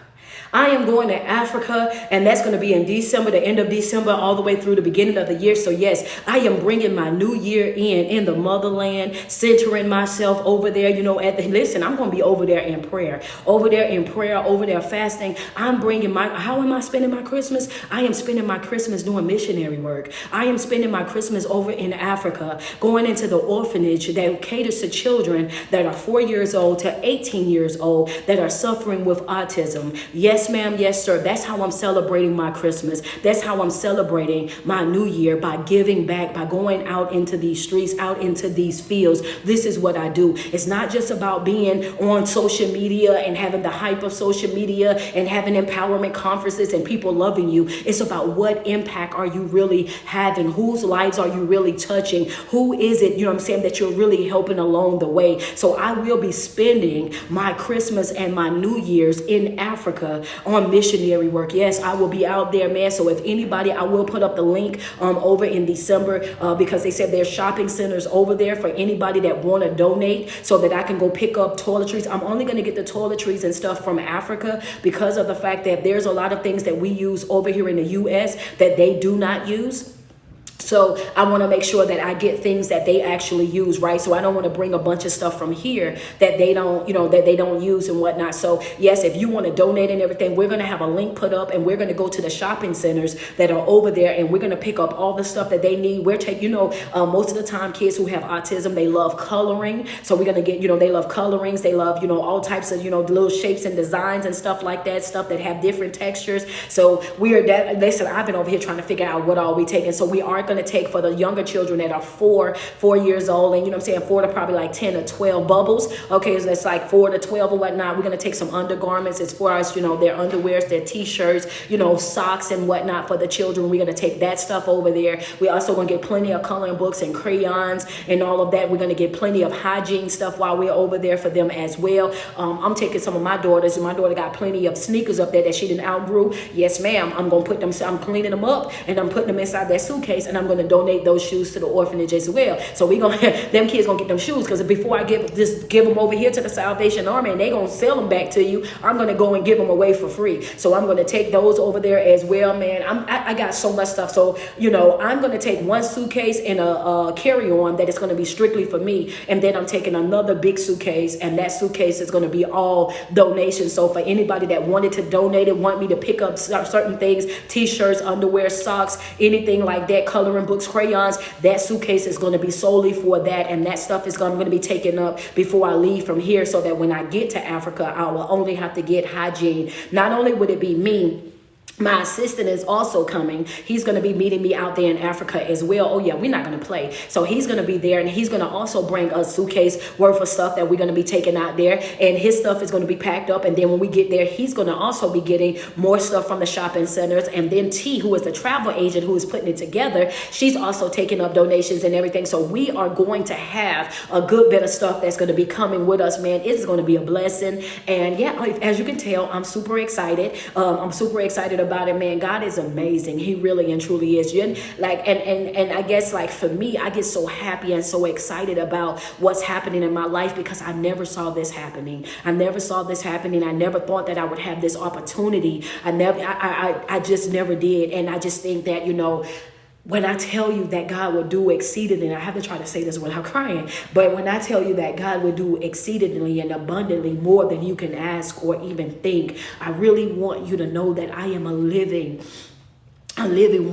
I am going to Africa, and that's going to be in December, the end of December, all the way through the beginning of the year. So yes, I am bringing my new year in the motherland, centering myself over there. Listen, I'm going to be over there in prayer, over there fasting. I'm bringing how am I spending my Christmas? I am spending my Christmas doing missionary work. I am spending my Christmas over in Africa, going into the orphanage that caters to children that are 4 years old to 18 years old that are suffering with autism. Yes, ma'am. Yes, sir. That's how I'm celebrating my Christmas. That's how I'm celebrating my new year, by giving back, by going out into these streets, out into these fields. This is what I do. It's not just about being on social media and having the hype of social media and having empowerment conferences and people loving you. It's about what impact are you really having? Whose lives are you really touching? Who is it, that you're really helping along the way? So I will be spending my Christmas and my New Year's in Africa on missionary work. Yes, I will be out there, man. So if anybody, I will put up the link over in December because they said there's shopping centers over there for anybody that want to donate so that I can go pick up toiletries. I'm only going to get the toiletries and stuff from Africa because of the fact that there's a lot of things that we use over here in the U.S. that they do not use. So I want to make sure that I get things that they actually use, right? So I don't want to bring a bunch of stuff from here that they don't, that they don't use and whatnot. So yes, if you want to donate and everything, we're going to have a link put up, and we're going to go to the shopping centers that are over there, and we're going to pick up all the stuff that they need. We're taking, most of the time kids who have autism, they love coloring. So we're going to get, they love colorings. They love, all types of, little shapes and designs and stuff like that, stuff that have different textures. So listen, I've been over here trying to figure out what all we taking. So we are going to take for the younger children that are 4 years old, and 4 to probably like 10 or 12 bubbles. Okay, so that's like 4 to 12 or whatnot. We're going to take some undergarments as far as, their underwears, their t-shirts, socks and whatnot for the children. We're going to take that stuff over there. We also going to get plenty of coloring books and crayons and all of that. We're going to get plenty of hygiene stuff while we're over there for them as well. I'm taking some of my daughters, and my daughter got plenty of sneakers up there that she didn't outgrew. Yes, ma'am. I'm going to put them, I'm cleaning them up, and I'm putting them inside that suitcase, and I'm going to donate those shoes to the orphanage as well. So we gonna them kids gonna get them shoes, because before I give them over here to the Salvation Army and they gonna sell them back to you, I'm gonna go and give them away for free. So I'm gonna take those over there as well, man. I got so much stuff. So I'm gonna take one suitcase and a carry-on that is gonna be strictly for me, and then I'm taking another big suitcase, and that suitcase is gonna be all donations. So for anybody that wanted to donate it, want me to pick up certain things, t-shirts, underwear, socks, anything like that, coloring books, crayons, that suitcase is going to be solely for that, and that stuff is going to be taken up before I leave from here, so that when I get to Africa, I will only have to get hygiene. Not only would it be me, my assistant is also coming. He's going to be meeting me out there in Africa as well. Oh yeah, we're not going to play. So he's going to be there, and he's going to also bring a suitcase worth of stuff that we're going to be taking out there, and his stuff is going to be packed up. And then when we get there, he's going to also be getting more stuff from the shopping centers. And then T, who is the travel agent who is putting it together, she's also taking up donations and everything. So we are going to have a good bit of stuff that's going to be coming with us, man. It's going to be a blessing. And yeah, as you can tell, I'm super excited. I'm super excited about it, man. God is amazing. He really and truly is. And I guess, like, for me, I get so happy and so excited about what's happening in my life, because I never saw this happening. I never saw this happening. I never thought that I would have this opportunity. I just never did. And I just think that, when I tell you that God will do exceedingly, and I have to try to say this without crying, but when I tell you that God will do exceedingly and abundantly more than you can ask or even think, I really want you to know that I am a living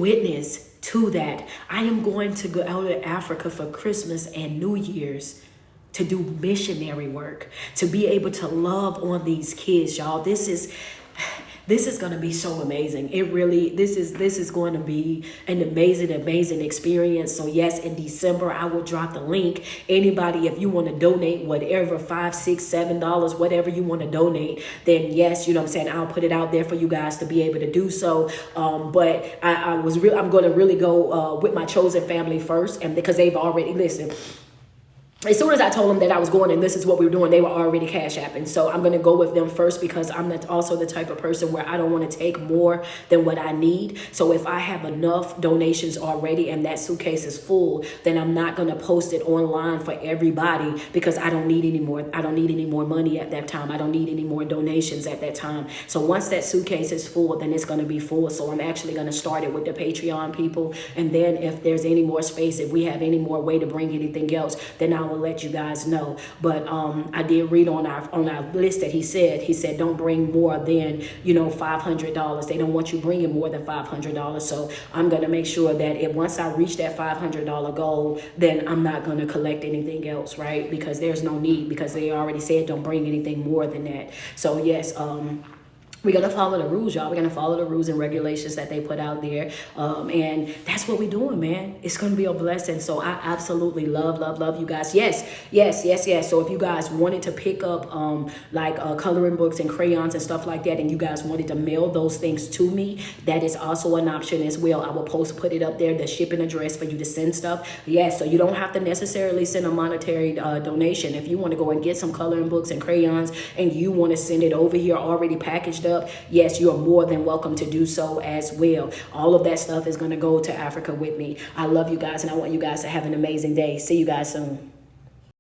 witness to that. I am going to go out to Africa for Christmas and New Year's to do missionary work, to be able to love on these kids, y'all. This is going to be so amazing. This is going to be an amazing experience. So yes, in December, I will drop the link. Anybody, if you want to donate whatever, $5, $6, $7, whatever you want to donate, then yes, I'll put it out there for you guys to be able to do so. But I'm going to really go with my chosen family first, and because they've already, listen, as soon as I told them that I was going and this is what we were doing, they were already Cash Apping. So I'm going to go with them first because I'm also the type of person where I don't want to take more than what I need. So if I have enough donations already and that suitcase is full, then I'm not going to post it online for everybody because I don't need any more. I don't need any more money at that time. I don't need any more donations at that time. So once that suitcase is full, then it's going to be full. So I'm actually going to start it with the Patreon people. And then if there's any more space, if we have any more way to bring anything else, then I will let you guys know. But I did read on our list that he said don't bring more than $500. They don't want you bringing more than $500. So I'm gonna make sure that once I reach that $500 goal, then I'm not gonna collect anything else, right? Because there's no need, because they already said don't bring anything more than that. So yes, we're going to follow the rules, y'all. We're going to follow the rules and regulations that they put out there. And that's what we're doing, man. It's going to be a blessing. So I absolutely love you guys. Yes. So if you guys wanted to pick up coloring books and crayons and stuff like that, and you guys wanted to mail those things to me, that is also an option as well. I will put it up there, the shipping address for you to send stuff. Yes, so you don't have to necessarily send a monetary donation. If you want to go and get some coloring books and crayons and you want to send it over here already packaged up, yes, you are more than welcome to do so as well. All of that stuff is going to go to Africa with me. I love you guys, and I want you guys to have an amazing day. See you guys soon.